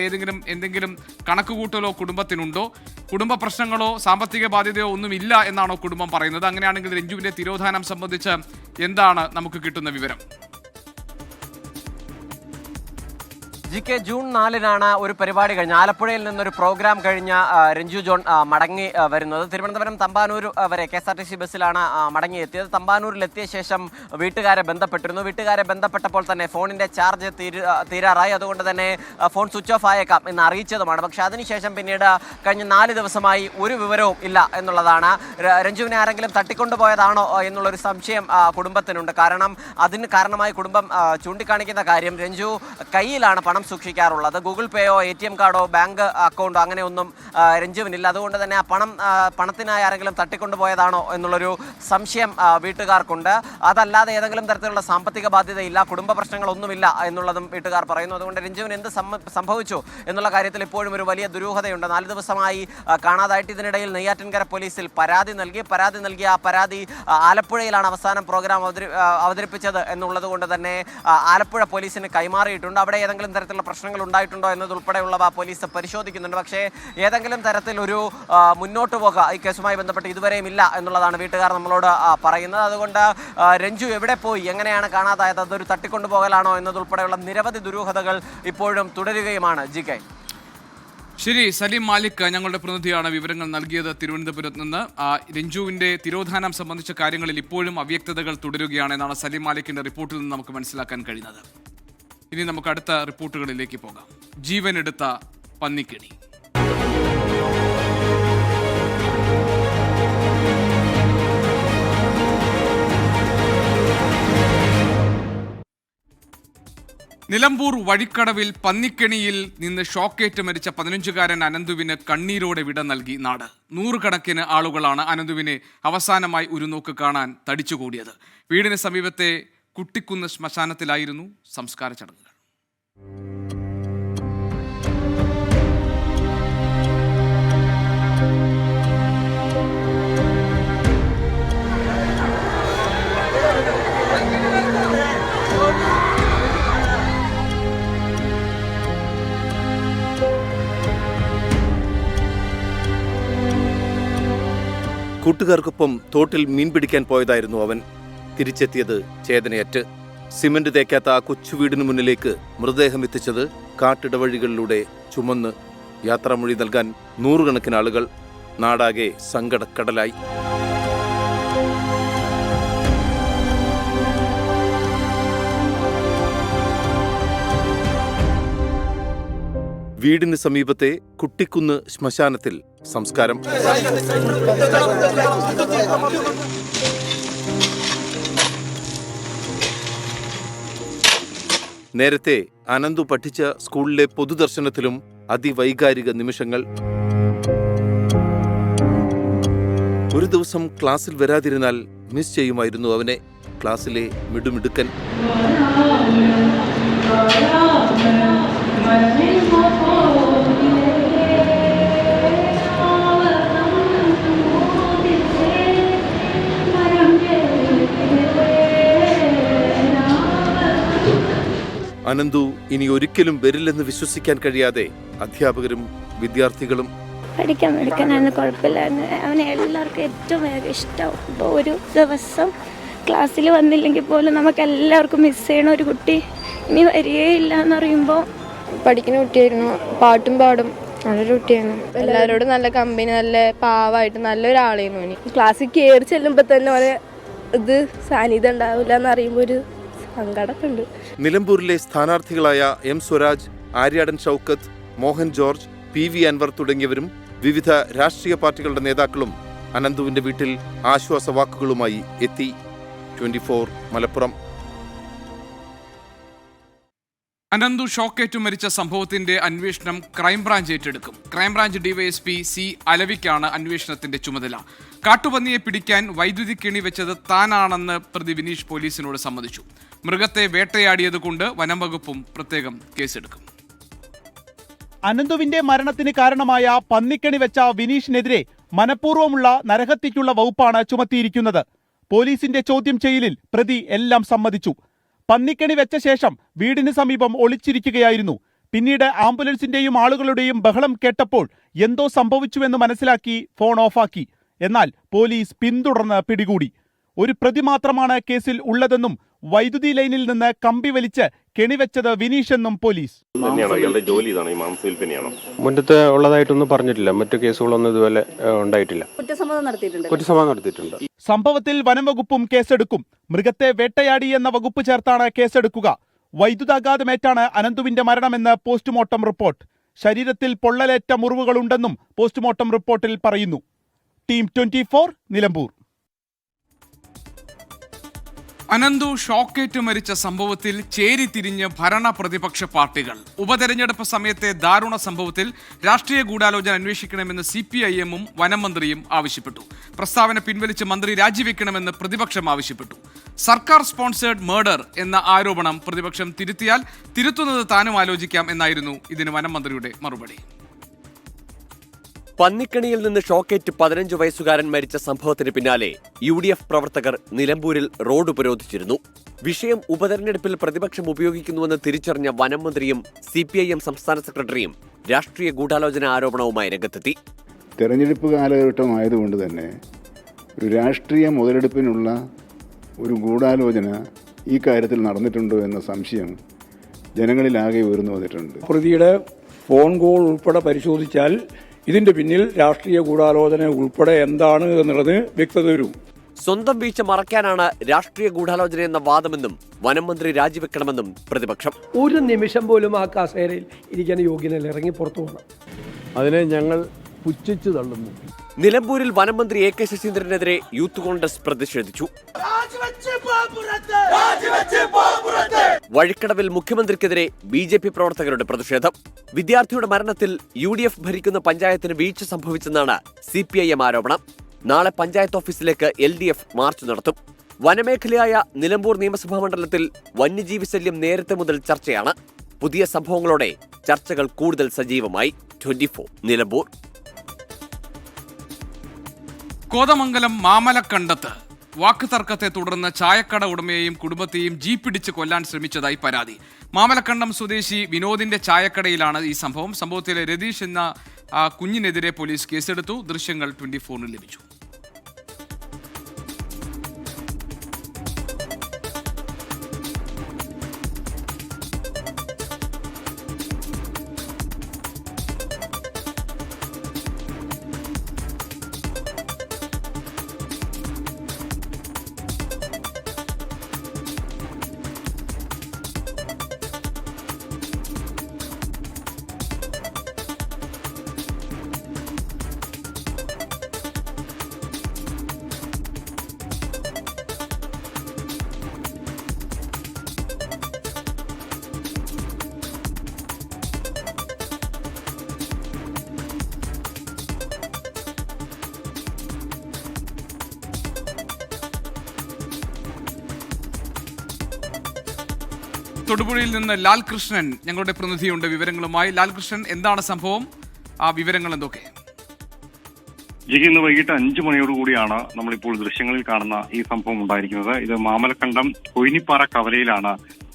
എന്തെങ്കിലും കണക്കുകൂട്ടലോ കുടുംബത്തിനുണ്ടോ? കുടുംബ പ്രശ്നങ്ങളോ സാമ്പത്തിക ബാധ്യതയോ ഒന്നുമില്ല എന്നാണോ കുടുംബം പറയുന്നത്? അങ്ങനെയാണെങ്കിൽ രഞ്ജുവിന്റെ തിരോധാനം സംബന്ധിച്ച് എന്താണ് നമുക്ക് കിട്ടുന്ന വിവരം? GK, ജൂൺ 4-നാണ് ഒരു പരിപാടി കഴിഞ്ഞ് ആലപ്പുഴയിൽ നിന്നൊരു പ്രോഗ്രാം കഴിഞ്ഞ രഞ്ജു ജോൺ മടങ്ങി വരുന്നത്. തിരുവനന്തപുരം തമ്പാനൂർ വരെ KSRTC ബസ്സിലാണ് മടങ്ങിയെത്തിയത്. തമ്പാനൂരിലെത്തിയ ശേഷം വീട്ടുകാരെ ബന്ധപ്പെട്ടിരുന്നു. വീട്ടുകാരെ ബന്ധപ്പെട്ടപ്പോൾ തന്നെ ഫോണിൻ്റെ ചാർജ് തീരാറായി. അതുകൊണ്ട് തന്നെ ഫോൺ സ്വിച്ച് ഓഫ് ആയേക്കാം എന്ന് അറിയിച്ചതുമാണ്. പക്ഷേ അതിനുശേഷം പിന്നീട് കഴിഞ്ഞ 4 ദിവസമായി ഒരു വിവരവും ഇല്ല എന്നുള്ളതാണ്. രഞ്ജുവിനെ ആരെങ്കിലും തട്ടിക്കൊണ്ടുപോയതാണോ എന്നുള്ളൊരു സംശയം കുടുംബത്തിനുണ്ട്. അതിന് കാരണമായി കുടുംബം ചൂണ്ടിക്കാണിക്കുന്ന കാര്യം രഞ്ജു കയ്യിലാണ് പണം സൂക്ഷിക്കാറുള്ളത്. ഗൂഗിൾ പേയോ ATM കാർഡോ ബാങ്ക് അക്കൗണ്ടോ അങ്ങനെയൊന്നും രഞ്ജുവിനില്ല. അതുകൊണ്ട് തന്നെ ആ പണത്തിനായി ആരെങ്കിലും തട്ടിക്കൊണ്ടുപോയതാണോ എന്നുള്ളൊരു സംശയം വീട്ടുകാർക്കുണ്ട്. അതല്ലാതെ ഏതെങ്കിലും തരത്തിലുള്ള സാമ്പത്തിക ബാധ്യതയില്ല, കുടുംബ പ്രശ്നങ്ങളൊന്നുമില്ല എന്നുള്ളതും വീട്ടുകാർ പറയുന്നു. അതുകൊണ്ട് രഞ്ജുവിന് എന്ത് സംഭവിച്ചു എന്നുള്ള കാര്യത്തിൽ ഇപ്പോഴും ഒരു വലിയ ദുരൂഹതയുണ്ട്. 4 ദിവസമായി കാണാതായിട്ട് ഇതിനിടയിൽ നെയ്യാറ്റിൻകര പോലീസിൽ പരാതി നൽകിയ ആ പരാതി ആലപ്പുഴയിലാണ് അവസാനം പ്രോഗ്രാം അവതരിപ്പിച്ചത് എന്നുള്ളത് കൊണ്ട് തന്നെ ആലപ്പുഴ പോലീസിന് കൈമാറിയിട്ടുണ്ട്. അവിടെ ഏതെങ്കിലും തരത്തിലുള്ള പ്രശ്നങ്ങൾ ഉണ്ടായിട്ടുണ്ടോ എന്നതുൾപ്പെടെയുള്ളവ പോലീസ് പരിശോധിക്കുന്നുണ്ട്. പക്ഷേ ഏതെങ്കിലും തരത്തിലൊരു മുന്നോട്ട് പോക ഈ കേസുമായി ബന്ധപ്പെട്ട് ഇതുവരെയും ഇല്ല എന്നുള്ളതാണ് വീട്ടുകാർ നമ്മളോട് പറയുന്നത്. അതുകൊണ്ട് രഞ്ജു എവിടെ പോയി, എങ്ങനെയാണ് കാണാതായത്, അതൊരു തട്ടിക്കൊണ്ടുപോകലാണോ എന്നതുൾപ്പെടെയുള്ള നിരവധി ദുരൂഹതകൾ ഇപ്പോഴും തുടരുകയുമാണ്. GK. ശരി, സലീം മാലിക് ഞങ്ങളുടെ പ്രതിനിധിയാണ് വിവരങ്ങൾ നൽകിയത് തിരുവനന്തപുരത്ത് നിന്ന്. രഞ്ജുവിന്റെ തിരോധാനം സംബന്ധിച്ച കാര്യങ്ങളിൽ ഇപ്പോഴും അവ്യക്തതകൾ തുടരുകയാണെന്നാണ് സലീം മാലിക്കിന്റെ റിപ്പോർട്ടിൽ നിന്ന് നമുക്ക് മനസ്സിലാക്കാൻ കഴിയുന്നത്. ഇനി നമുക്ക് അടുത്ത റിപ്പോർട്ടുകളിലേക്ക് പോകാം. ജീവനെടുത്ത പന്നിക്കിണി. നിലമ്പൂർ വഴിക്കടവിൽ പന്നിക്കെണിയിൽ നിന്ന് ഷോക്കേറ്റ് മരിച്ച 15-കാരൻ അനന്തുവിന് കണ്ണീരോടെ വിട നൽകി നാട്. 100 കണക്കിന് ആളുകളാണ് അനന്തുവിനെ അവസാനമായി ഒരു നോക്ക് കാണാൻ തടിച്ചുകൂടിയത്. വീടിന് സമീപത്തെ കുട്ടിക്കുന്ന് ശ്മശാനത്തിലായിരുന്നു സംസ്കാര ചടങ്ങുകൾ. കൂട്ടുകാർക്കൊപ്പം തോട്ടിൽ മീൻ പിടിക്കാൻ പോയതായിരുന്നു അവൻ. തിരിച്ചെത്തിയത് ചേതനയറ്റ്. സിമന്റ് തേക്കാത്ത ആ കൊച്ചുവീടിനു മുന്നിലേക്ക് മൃതദേഹം എത്തിച്ചത് കാട്ടിടവഴികളിലൂടെ ചുമന്ന് യാത്രാമൊഴി നൽകാൻ 100 കണക്കിന് ആളുകൾ. നാടാകെ സങ്കടക്കടലായി. വീടിന് സമീപത്തെ കുട്ടിക്കുന്ന് ശ്മശാനത്തിൽ സംസ്കാരം. നേരത്തെ അനന്തു പഠിച്ച സ്കൂളിലെ പൊതുദർശനത്തിലും അതിവൈകാരിക നിമിഷങ്ങൾ. ഒരു ദിവസം ക്ലാസ്സിൽ വരാതിരുന്നാൽ മിസ് ചെയ്യുമായിരുന്നു അവനെ. ക്ലാസ്സിലെ മിടുമിടുക്കൻ. അനന്തു ഇനി ഒരിക്കലും വരില്ലെന്ന് വിശ്വസിക്കാൻ കഴിയാതെ അധ്യാപകരും വിദ്യാർത്ഥികളും. പഠിക്കാനായിരുന്നു കുഴപ്പമില്ലായിരുന്നു. അവനെ എല്ലാവർക്കും ഏറ്റവും വേഗം ഇഷ്ടമാവും. ഇപ്പോൾ ഒരു ദിവസം ക്ലാസ്സിൽ വന്നില്ലെങ്കിൽ പോലും നമുക്ക് എല്ലാവർക്കും മിസ് ചെയ്യണ ഒരു കുട്ടി ഇനി വരികയില്ല എന്ന് പറയുമ്പോൾ. പഠിക്കുന്ന കുട്ടിയായിരുന്നു, പാട്ടും പാടും, നല്ലൊരു കുട്ടിയായിരുന്നു. എല്ലാവരോടും നല്ല കമ്പനി, നല്ല പാവമായിട്ട് നല്ലൊരാളായിരുന്നു. ഇനി ക്ലാസ്സിൽ കയറി ചെല്ലുമ്പോൾ തന്നെ ഒരു ഇത് സാന്നിധ്യം ഉണ്ടാവില്ല എന്നറിയുമ്പോൾ ഒരു സങ്കടമൊക്കെ ഉണ്ട്. നിലമ്പൂരിലെ സ്ഥാനാർത്ഥികളായ M Swaraj, Aryadan Shoukath, Mohan George, PV Anwar തുടങ്ങിയവരും വിവിധ രാഷ്ട്രീയ പാർട്ടികളുടെ നേതാക്കളും അനന്തുവിന്റെ വീട്ടിൽ ആശ്വാസവാക്കുകളുമായി എത്തി. 24 മലപ്പുറം. അനന്തു ഷോക്കേറ്റു മരിച്ച സംഭവത്തിന്റെ അന്വേഷണം ക്രൈംബ്രാഞ്ച് ഏറ്റെടുക്കും. ക്രൈംബ്രാഞ്ച് DYSP C അലവിക്കാണ് അന്വേഷണത്തിന്റെ ചുമതല. കാട്ടുപന്നിയെ പിടിക്കാൻ വൈദ്യുതി കെണി വെച്ചത് താനാണെന്ന് പ്രതി വിനീഷ് പോലീസിനോട് സമ്മതിച്ചു. മൃഗത്തെ വേട്ടയാടിയതുകൊണ്ട് വനം വകുപ്പും പ്രത്യേകം കേസെടുക്കും. അനന്തുവിന്റെ മരണത്തിന് കാരണമായ പന്നിക്കണി വെച്ച വിനീഷിനെതിരെ മനഃപൂർവ്വമുള്ള നരഹത്യയ്ക്കുള്ള വകുപ്പാണ് ചുമത്തിയിരിക്കുന്നത്. പോലീസിന്റെ ചോദ്യം ചെയ്യലിൽ പ്രതി എല്ലാം സമ്മതിച്ചു. പന്നിക്കണി വെച്ച ശേഷം വീടിന് സമീപം ഒളിച്ചിരിക്കുകയായിരുന്നു. പിന്നീട് ആംബുലൻസിന്റെയും ആളുകളുടെയും ബഹളം കേട്ടപ്പോൾ എന്തോ സംഭവിച്ചുവെന്ന് മനസ്സിലാക്കി ഫോൺ ഓഫാക്കി. എന്നാൽ പോലീസ് പിന്തുടർന്ന് പിടികൂടി. ഒരു പ്രതി മാത്രമാണ് കേസിൽ ഉള്ളതെന്നും വൈദ്യുതി ലൈനിൽ നിന്ന് കമ്പി വലിച്ച് കെണിവെച്ചത് വിനീഷ് എന്നും പോലീസ്. മുന്നത്തെ ഉള്ളതായിട്ടൊന്നും പറഞ്ഞിട്ടില്ല. മറ്റു കേസുകളൊന്നും ഇതുപോലെ ഉണ്ടായിട്ടില്ല. കുറ്റസമ്മതം നടത്തിയിട്ടുണ്ട്. സംഭവത്തിൽ വനം വകുപ്പും കേസെടുക്കും. മൃഗത്തെ വേട്ടയാടി എന്ന വകുപ്പ് ചേർത്താണ് കേസെടുക്കുക. വൈദ്യുതാഘാതമേറ്റാണ് അനന്തുവിന്റെ മരണമെന്ന് പോസ്റ്റ്മോർട്ടം റിപ്പോർട്ട്. ശരീരത്തിൽ പൊള്ളലേറ്റ മുറിവുകളുണ്ടെന്നും പോസ്റ്റ്മോർട്ടം റിപ്പോർട്ടിൽ പറയുന്നു. ടീം 24 നിലമ്പൂർ. അനന്തു ഷോക്കേറ്റ് മരിച്ച സംഭവത്തിൽ ചേരിതിരിഞ്ഞ് ഭരണ പ്രതിപക്ഷ പാർട്ടികൾ. ഉപതെരഞ്ഞെടുപ്പ് സമയത്തെ ദാരുണ സംഭവത്തിൽ രാഷ്ട്രീയ ഗൂഢാലോചന അന്വേഷിക്കണമെന്ന് CPIM-ഉം വനം മന്ത്രിയും ആവശ്യപ്പെട്ടു. പ്രസ്താവന പിൻവലിച്ച് മന്ത്രി രാജിവെക്കണമെന്ന് പ്രതിപക്ഷം ആവശ്യപ്പെട്ടു. സർക്കാർ സ്പോൺസേഡ് മർഡർ എന്ന ആരോപണം പ്രതിപക്ഷം തിരുത്തിയാൽ തിരുത്തുന്നത് താനും ആലോചിക്കാം എന്നായിരുന്നു ഇതിന് വനം മന്ത്രിയുടെ മറുപടി. പന്നിക്കണിയിൽ നിന്ന് ഷോക്കേറ്റ് 15 വയസ്സുകാരൻ മരിച്ച സംഭവത്തിന് പിന്നാലെ UDF പ്രവർത്തകർ നിലമ്പൂരിൽ റോഡ് ഉപരോധിച്ചിരുന്നു. വിഷയം ഉപതെരഞ്ഞെടുപ്പിൽ പ്രതിപക്ഷം ഉപയോഗിക്കുന്നുവെന്ന് തിരിച്ചറിഞ്ഞ വനം മന്ത്രിയും CPIM സംസ്ഥാന സെക്രട്ടറിയും രാഷ്ട്രീയ ഗൂഢാലോചന ആരോപണവുമായി രംഗത്തെത്തി. തെരഞ്ഞെടുപ്പ് കാലഘട്ടമായതുകൊണ്ട് തന്നെ ഒരു രാഷ്ട്രീയ മുതലെടുപ്പിനുള്ള ഒരു ഗൂഢാലോചന ഈ കാര്യത്തിൽ നടന്നിട്ടുണ്ടോ എന്ന സംശയം ജനങ്ങളിലാകെ ഉയർന്നു വന്നിട്ടുണ്ട്. പ്രതിയുടെ ഫോൺ കോൾ ഉൾപ്പെടെ പരിശോധിച്ചാൽ ഇതിന്റെ പിന്നിൽ രാഷ്ട്രീയ ഗൂഢാലോചന ഉൾപ്പെടെ എന്താണ് എന്നുള്ളത് വ്യക്തത വരും. സ്വന്തം വീഴ്ച മറയ്ക്കാനാണ് രാഷ്ട്രീയ ഗൂഢാലോചന എന്ന വാദമെന്നും വനം മന്ത്രി രാജിവെക്കണമെന്നും പ്രതിപക്ഷം. ഒരു നിമിഷം പോലും ആ കസേരയിൽ ഇരിക്കാൻ യോഗ്യനല്ല, ഇറങ്ങി പുറത്തു പോകണം. അതിനെ ഞങ്ങൾ പുച്ഛിച്ചു തള്ളുന്നു. നിലമ്പൂരിൽ വനം മന്ത്രി എ കെ ശശീന്ദ്രനെതിരെ യൂത്ത് കോൺഗ്രസ് പ്രതിഷേധിച്ചു. വഴിക്കടവിൽ മുഖ്യമന്ത്രിക്കെതിരെ BJP പ്രവർത്തകരുടെ പ്രതിഷേധം. വിദ്യാർത്ഥിയുടെ മരണത്തിൽ UDF ഭരിക്കുന്ന പഞ്ചായത്തിന് വീഴ്ച സംഭവിച്ചെന്നാണ് CPIM ആരോപണം. നാളെ പഞ്ചായത്ത് ഓഫീസിലേക്ക് LDF മാർച്ച് നടത്തും. വനമേഖലയായ നിലമ്പൂർ നിയമസഭാ മണ്ഡലത്തിൽ വന്യജീവി ശല്യം നേരത്തെ മുതൽ ചർച്ചയാണ്. പുതിയ സംഭവങ്ങളോടെ ചർച്ചകൾ കൂടുതൽ സജീവമായി. 24 നിലമ്പൂർ. കോതമംഗലം മാമലക്കണ്ടത്ത് വാക്കുതർക്കത്തെ തുടർന്ന് ചായക്കട ഉടമയെയും കുടുംബത്തെയും ജീപ്പിടിച്ച് കൊല്ലാൻ ശ്രമിച്ചതായി പരാതി. മാമലക്കണ്ടം സ്വദേശി വിനോദിന്റെ ചായക്കടയിലാണ് ഈ സംഭവം. സംഭവത്തിലെ രതീഷ് എന്ന കുഞ്ഞിനെതിരെ പോലീസ് കേസെടുത്തു. ദൃശ്യങ്ങൾ 24 ലഭിച്ചു. തൊടുപുഴയിൽ നിന്ന് ലാൽകൃഷ്ണൻ ഞങ്ങളുടെ പ്രതിനിധിയുണ്ട് വിവരങ്ങളുമായി. ലാൽകൃഷ്ണൻ, എന്താണ് സംഭവം? ആ വിവരങ്ങൾ എന്തൊക്കെ? ഇന്ന് വൈകിട്ട് 5 മണിയോടുകൂടിയാണ് നമ്മളിപ്പോൾ ദൃശ്യങ്ങളിൽ കാണുന്ന ഈ സംഭവം ഉണ്ടായിരിക്കുന്നത്. ഇത് മാമലക്കണ്ടം കൊയിനിപ്പാറ കവലയിലാണ്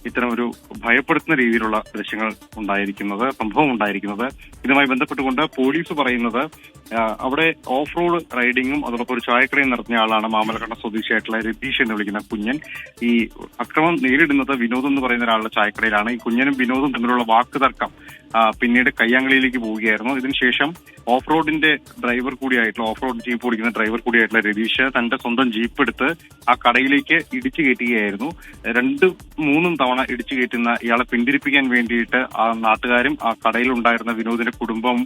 ഇത്തരമൊരു ഭയപ്പെടുത്തുന്ന രീതിയിലുള്ള ദൃശ്യങ്ങൾ സംഭവം ഉണ്ടായിരിക്കുന്നത്. ഇതുമായി ബന്ധപ്പെട്ടുകൊണ്ട് പോലീസ് പറയുന്നത് അവിടെ ഓഫ് റോഡ് റൈഡിങ്ങും അതോടൊപ്പം ഒരു ചായക്കടയും നടത്തുന്ന ആളാണ് മാമലക്കണ്ടം സ്വദേശിയായിട്ടുള്ള രതീഷ് എന്ന് വിളിക്കുന്ന കുഞ്ഞൻ. ഈ അക്രമം നേരിടുന്നത് വിനോദ് എന്ന് പറയുന്ന ഒരാളുടെ ചായക്കടയിലാണ്. ഈ കുഞ്ഞനും വിനോദും തമ്മിലുള്ള വാക്കുതർക്കം പിന്നീട് കയ്യാങ്കളിയിലേക്ക് പോവുകയായിരുന്നു. ഇതിനുശേഷം ഓഫ് റോഡിന്റെ ഡ്രൈവർ കൂടിയായിട്ടുള്ള ഓഫ് റോഡ് ജീപ്പ് ഓടിക്കുന്ന ഡ്രൈവർ കൂടിയായിട്ടുള്ള രതീഷ് തന്റെ സ്വന്തം ജീപ്പ് എടുത്ത് ആ കടയിലേക്ക് ഇടിച്ചു കയറ്റുകയായിരുന്നു. 2-3 തവണ ഇടിച്ചു കയറ്റുന്ന ഇയാളെ പിന്തിരിപ്പിക്കാൻ വേണ്ടിയിട്ട് ആ നാട്ടുകാരും ആ കടയിലുണ്ടായിരുന്ന വിനോദിന്റെ കുടുംബവും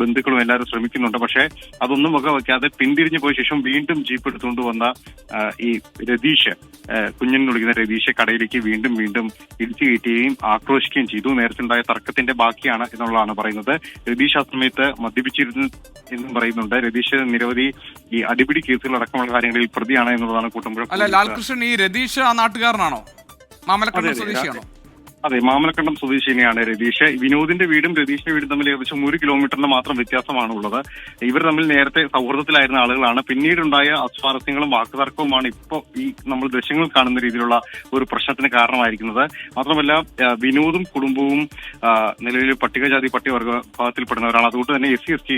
ബന്ധുക്കളും എല്ലാവരും ശ്രമിക്കുന്നുണ്ട്. പക്ഷേ അതൊന്നും വകവയ്ക്കാതെ പിന്തിരിഞ്ഞു പോയ ശേഷം വീണ്ടും ജീപ്പ് എടുത്തുകൊണ്ട് വന്ന ഈ രതീഷ്, കുഞ്ഞൻ വിളിക്കുന്ന രതീഷ് കടയിലേക്ക് വീണ്ടും ഇടിച്ചു കയറ്റുകയും ആക്രോശിക്കുകയും ചെയ്തു. നേരത്തെ ഉണ്ടായ തർക്കത്തിന്റെ ബാക്കിയാണ് എന്നുള്ളതാണ് പറയുന്നത്. രതീഷ് ആ സമയത്ത് മദ്യപിച്ചിരുന്നു എന്നും പറയുന്നുണ്ട്. രതീഷ് നിരവധി ഈ അടിപിടി കേസുകൾ അടക്കമുള്ള കാര്യങ്ങളിൽ പ്രതിയാണ് എന്നുള്ളതാണ് കൂട്ടുമ്പോൾ. അല്ല ലാൽകൃഷ്ണൻ, ഈ രതീഷ് ആ നാട്ടുകാരനാണോ? മാമലക്കണ്ടം സ്വദേശിയാണോ? അതെ, മാമലക്കണ്ടം സ്വദേശിനിയാണ് രതീഷ്. വിനോദിന്റെ വീടും രതീഷിന്റെ വീടും തമ്മിൽ ഏകദേശം 1 കിലോമീറ്ററിന്റെ മാത്രം വ്യത്യാസമാണ് ഉള്ളത്. ഇവർ തമ്മിൽ നേരത്തെ സൗഹൃദത്തിലായിരുന്ന ആളുകളാണ്. പിന്നീടുണ്ടായ അസ്വാരസ്യങ്ങളും വാക്കുതർക്കവുമാണ് ഇപ്പോൾ ഈ നമ്മൾ ദൃശ്യങ്ങൾ കാണുന്ന രീതിയിലുള്ള ഒരു പ്രശ്നത്തിന് കാരണമായിരിക്കുന്നത്. മാത്രമല്ല വിനോദും കുടുംബവും നിലവിൽ പട്ടികജാതി പട്ടികവർഗ വിഭാഗത്തിൽപ്പെടുന്നവരാണ്. അതുകൊണ്ട് തന്നെ SC/ST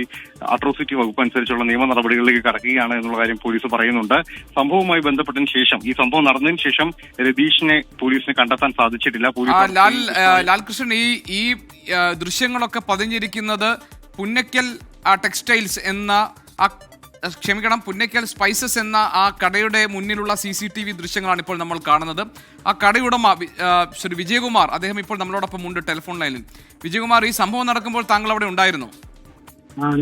അട്രോസിറ്റി വകുപ്പ് അനുസരിച്ചുള്ള നിയമ നടപടികളിലേക്ക് കടക്കുകയാണ് എന്നുള്ള കാര്യം പോലീസ് പറയുന്നുണ്ട്. സംഭവവുമായി ബന്ധപ്പെട്ടതിന് ശേഷം, ഈ സംഭവം നടന്നതിന് ശേഷം രതീഷിനെ പോലീസിന് കണ്ടെത്താൻ സാധിച്ചിട്ടില്ല. പോലീസ് ലാൽകൃഷ്ണൻ, ഈ ദൃശ്യങ്ങളൊക്കെ പതിഞ്ഞിരിക്കുന്നത് പുന്നക്കൽ ടെക്സ്റ്റൈൽസ് എന്ന പുന്നക്കൽ സ്പൈസസ് എന്ന ആ കടയുടെ മുന്നിലുള്ള CCTV ദൃശ്യങ്ങളാണ് ഇപ്പോൾ നമ്മൾ കാണുന്നത്. ആ കടയുടമ ശ്രീ വിജയകുമാർ, അദ്ദേഹം ഇപ്പോൾ നമ്മളോടൊപ്പം ഉണ്ട് ടെലിഫോൺ ലൈനിൽ. വിജയകുമാർ, ഈ സംഭവം നടക്കുമ്പോൾ താങ്കൾ അവിടെ ഉണ്ടായിരുന്നോ?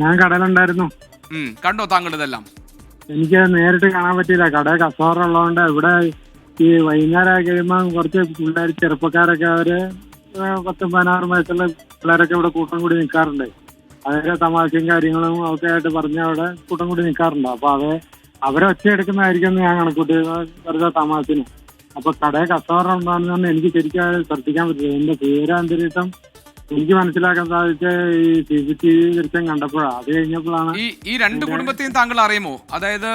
ഞാൻ കടയിലുണ്ടായിരുന്നു. കണ്ടോ താങ്കൾ ഇതെല്ലാം? എനിക്ക് നേരിട്ട് കാണാൻ പറ്റിയില്ല. കട കസോറുള്ളതുകൊണ്ട് ഇവിടെ ഈ വൈകുന്നേരം കഴിയുമ്പോൾ കുറച്ച് പിള്ളേർ ചെറുപ്പക്കാരൊക്കെ അവര് 10-16 വയസ്സുള്ള പിള്ളേരൊക്കെ ഇവിടെ കൂട്ടം കൂടി നിൽക്കാറുണ്ട്. അവരെ തമാശയും കാര്യങ്ങളും ഒക്കെ ആയിട്ട് പറഞ്ഞ് അവിടെ കൂട്ടം കൂടി നിൽക്കാറുണ്ട്. അപ്പൊ അവരെ ഒച്ചയെടുക്കുന്നതായിരിക്കും ഞാൻ കണക്കൂട്ടി, വെറുതെ തമാശന്. അപ്പൊ കടയെ കസോറുണ്ടാകുന്ന എനിക്ക് ശരിക്കും ശ്രദ്ധിക്കാൻ പറ്റില്ല. എന്റെ പേരന്തരീക്ഷം എനിക്ക് മനസ്സിലാക്കാൻ സാധിച്ച ഈ CCTV ദൃശ്യം കണ്ടപ്പോഴാണ്. അത് കഴിഞ്ഞപ്പോഴാണ് ഈ 2 കുടുംബത്തെയും താങ്കൾ അറിയുമോ? അതായത്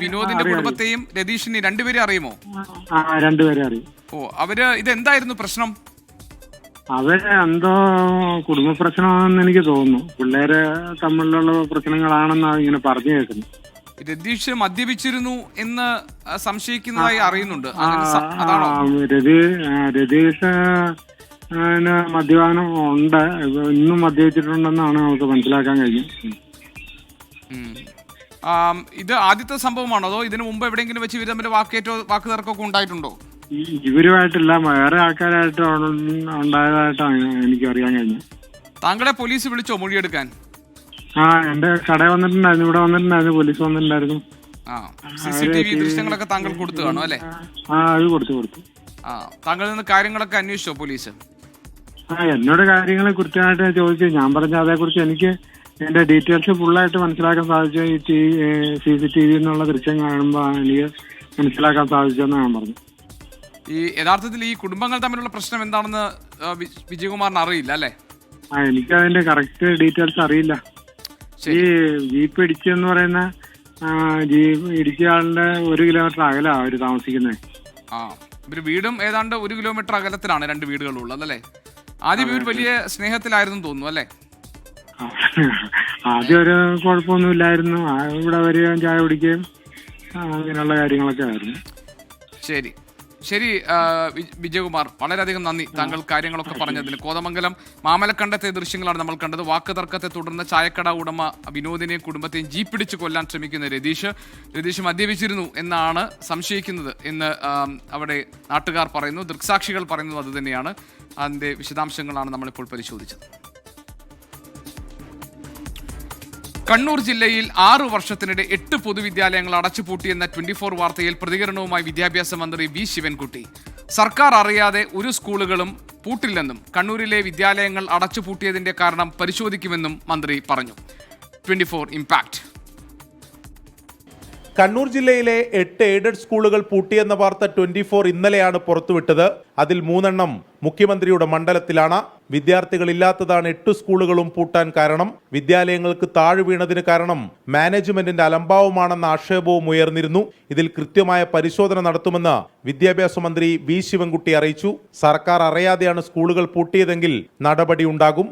വിനോദിന്റെ കുടുംബത്തെയും രതീഷിനെ രണ്ടുപേരെയും അറിയുമോ? 2 പേരെ അറിയും. അവര് ഇതെന്തായിരുന്നു പ്രശ്നം? അവര് എന്തോ കുടുംബ പ്രശ്നമാണെന്ന് എനിക്ക് തോന്നുന്നു. പിള്ളേര് തമ്മിലുള്ള പ്രശ്നങ്ങളാണെന്നാണ് ഇങ്ങനെ പറഞ്ഞു കേൾക്കുന്നത്. രതീഷ് മദ്യപിച്ചിരുന്നു എന്ന് സംശയിക്കുന്നതായി അറിയുന്നുണ്ട്. രതീഷ് മദ്യപാനം ഉണ്ട്, ഇന്നും മദ്യപിച്ചിട്ടുണ്ടെന്നാണ് നമുക്ക് മനസ്സിലാക്കാൻ കഴിഞ്ഞത്. ഇത് ആദ്യത്തെ സംഭവമാണോ അതോ ഇതിനു മുമ്പ് എവിടെയെങ്കിലും വെച്ച് ഇവർ തമ്മിൽ വാക്ക് തർക്കമൊക്കെ ഉണ്ടായിട്ടുണ്ടോ? ഇവരുമായിട്ടില്ല, വേറെ ആൾക്കാരായിട്ട് ഉണ്ടായതായിട്ടാണ് എനിക്ക് അറിയാൻ കഴിഞ്ഞത്. താങ്കളെ പോലീസ് വിളിച്ചോ മൊഴിയെടുക്കാൻ? എന്റെ കടയിൽ വന്നിട്ടുണ്ടായിരുന്നു, ഇവിടെ വന്നിട്ടുണ്ടായിരുന്നു, പോലീസ് വന്നിട്ടുണ്ടായിരുന്നു. CCTV ദൃശ്യങ്ങളൊക്കെ താങ്കൾ കൊടുത്തു കാണും അല്ലേ? അത് കൊടുത്തു. താങ്കളിൽ നിന്ന് കാര്യങ്ങളൊക്കെ അന്വേഷിച്ചോ പോലീസ്? എന്നോട് കാര്യങ്ങളെ കൃത്യമായിട്ട് ചോദിച്ചു. ഞാൻ പറഞ്ഞ അതേക്കുറിച്ച് എനിക്ക് എന്റെ ഡീറ്റെയിൽസ് ഫുള്ളായിട്ട് മനസ്സിലാക്കാൻ സാധിച്ചു. ഈ CCTV എന്നുള്ള ദൃശ്യം കാണുമ്പോൾ എനിക്ക് മനസ്സിലാക്കാൻ സാധിച്ചെന്ന് ഞാൻ പറഞ്ഞു. ഈ യഥാർത്ഥത്തിൽ ഈ കുടുംബങ്ങൾ തമ്മിലുള്ള പ്രശ്നം എന്താണെന്ന് വിജയകുമാറിന് അറിയില്ല അല്ലേ? എനിക്ക് അതിന്റെ കറക്റ്റ് ഡീറ്റെയിൽസ് അറിയില്ല. ഈ ജീപ്പ് ഇടിച്ചെന്ന് പറയുന്ന ജീപ്പ് ഇടിച്ച ആളുടെ 1 കിലോമീറ്റർ അകലാണ് അവര് താമസിക്കുന്നത്. ഇവര് വീടും ഏതാണ്ട് 1 കിലോമീറ്റർ അകലത്തിലാണ് 2 വീടുകളുള്ളത് അല്ലേ? ആദ്യം ഇവർ വലിയ സ്നേഹത്തിലായിരുന്നു തോന്നുന്നു അല്ലേ? ആദ്യം ഒരു കുഴപ്പമൊന്നുമില്ലായിരുന്നു, ഇവിടെ വരികയും ചായ കുടിക്കുകയും അങ്ങനെയുള്ള കാര്യങ്ങളൊക്കെ ആയിരുന്നു. ശരി വിജയകുമാർ, വളരെയധികം നന്ദി താങ്കൾ കാര്യങ്ങളൊക്കെ പറഞ്ഞതിന്. കോതമംഗലം മാമലക്കണ്ടത്തെ ദൃശ്യങ്ങളാണ് നമ്മൾ കണ്ടത്. വാക്ക് തർക്കത്തെ തുടർന്ന് ചായക്കട ഉടമ വിനോദിനെയും കുടുംബത്തെയും ജീപ്പിടിച്ച് കൊല്ലാൻ ശ്രമിക്കുന്ന രതീഷ് മദ്യപിച്ചിരുന്നു എന്നാണ് സംശയിക്കുന്നത് എന്ന് അവിടെ നാട്ടുകാർ പറയുന്നു. ദൃക്സാക്ഷികൾ പറയുന്നത് അത് തന്നെയാണ്. അതിന്റെ വിശദാംശങ്ങളാണ് നമ്മളിപ്പോൾ പരിശോധിച്ചത്. കണ്ണൂർ ജില്ലയിൽ 6 വർഷത്തിനിടെ 8 പൊതുവിദ്യാലയങ്ങൾ അടച്ചുപൂട്ടിയെന്ന 24 വാർത്തയിൽ പ്രതികരണവുമായി വിദ്യാഭ്യാസ മന്ത്രി വി ശിവൻകുട്ടി. സർക്കാർ അറിയാതെ ഒരു സ്കൂളുകളും പൂട്ടില്ലെന്നും കണ്ണൂരിലെ വിദ്യാലയങ്ങൾ അടച്ചുപൂട്ടിയതിന്റെ കാരണം പരിശോധിക്കുമെന്നും മന്ത്രി പറഞ്ഞു. 24 ഇംപാക്ട്. കണ്ണൂർ ജില്ലയിലെ 8 എയ്ഡഡ് സ്കൂളുകൾ പൂട്ടിയെന്ന വാർത്ത 24 ഇന്നലെയാണ് പുറത്തുവിട്ടത്. അതിൽ 3 എണ്ണം മുഖ്യമന്ത്രിയുടെ മണ്ഡലത്തിലാണ്. വിദ്യാർത്ഥികളില്ലാത്തതാണ് 8 സ്കൂളുകളും പൂട്ടാൻ കാരണം. വിദ്യാലയങ്ങൾക്ക് താഴെ വീണതിന് കാരണം മാനേജ്മെന്റിന്റെ അലംഭാവമാണെന്ന ആക്ഷേപവും ഉയർന്നിരുന്നു. ഇതിൽ കൃത്യമായ പരിശോധന നടത്തുമെന്ന് വിദ്യാഭ്യാസ മന്ത്രി വി ശിവൻകുട്ടി അറിയിച്ചു. സർക്കാർ അറിയാതെയാണ് സ്കൂളുകൾ പൂട്ടിയതെങ്കിൽ നടപടി ഉണ്ടാകും.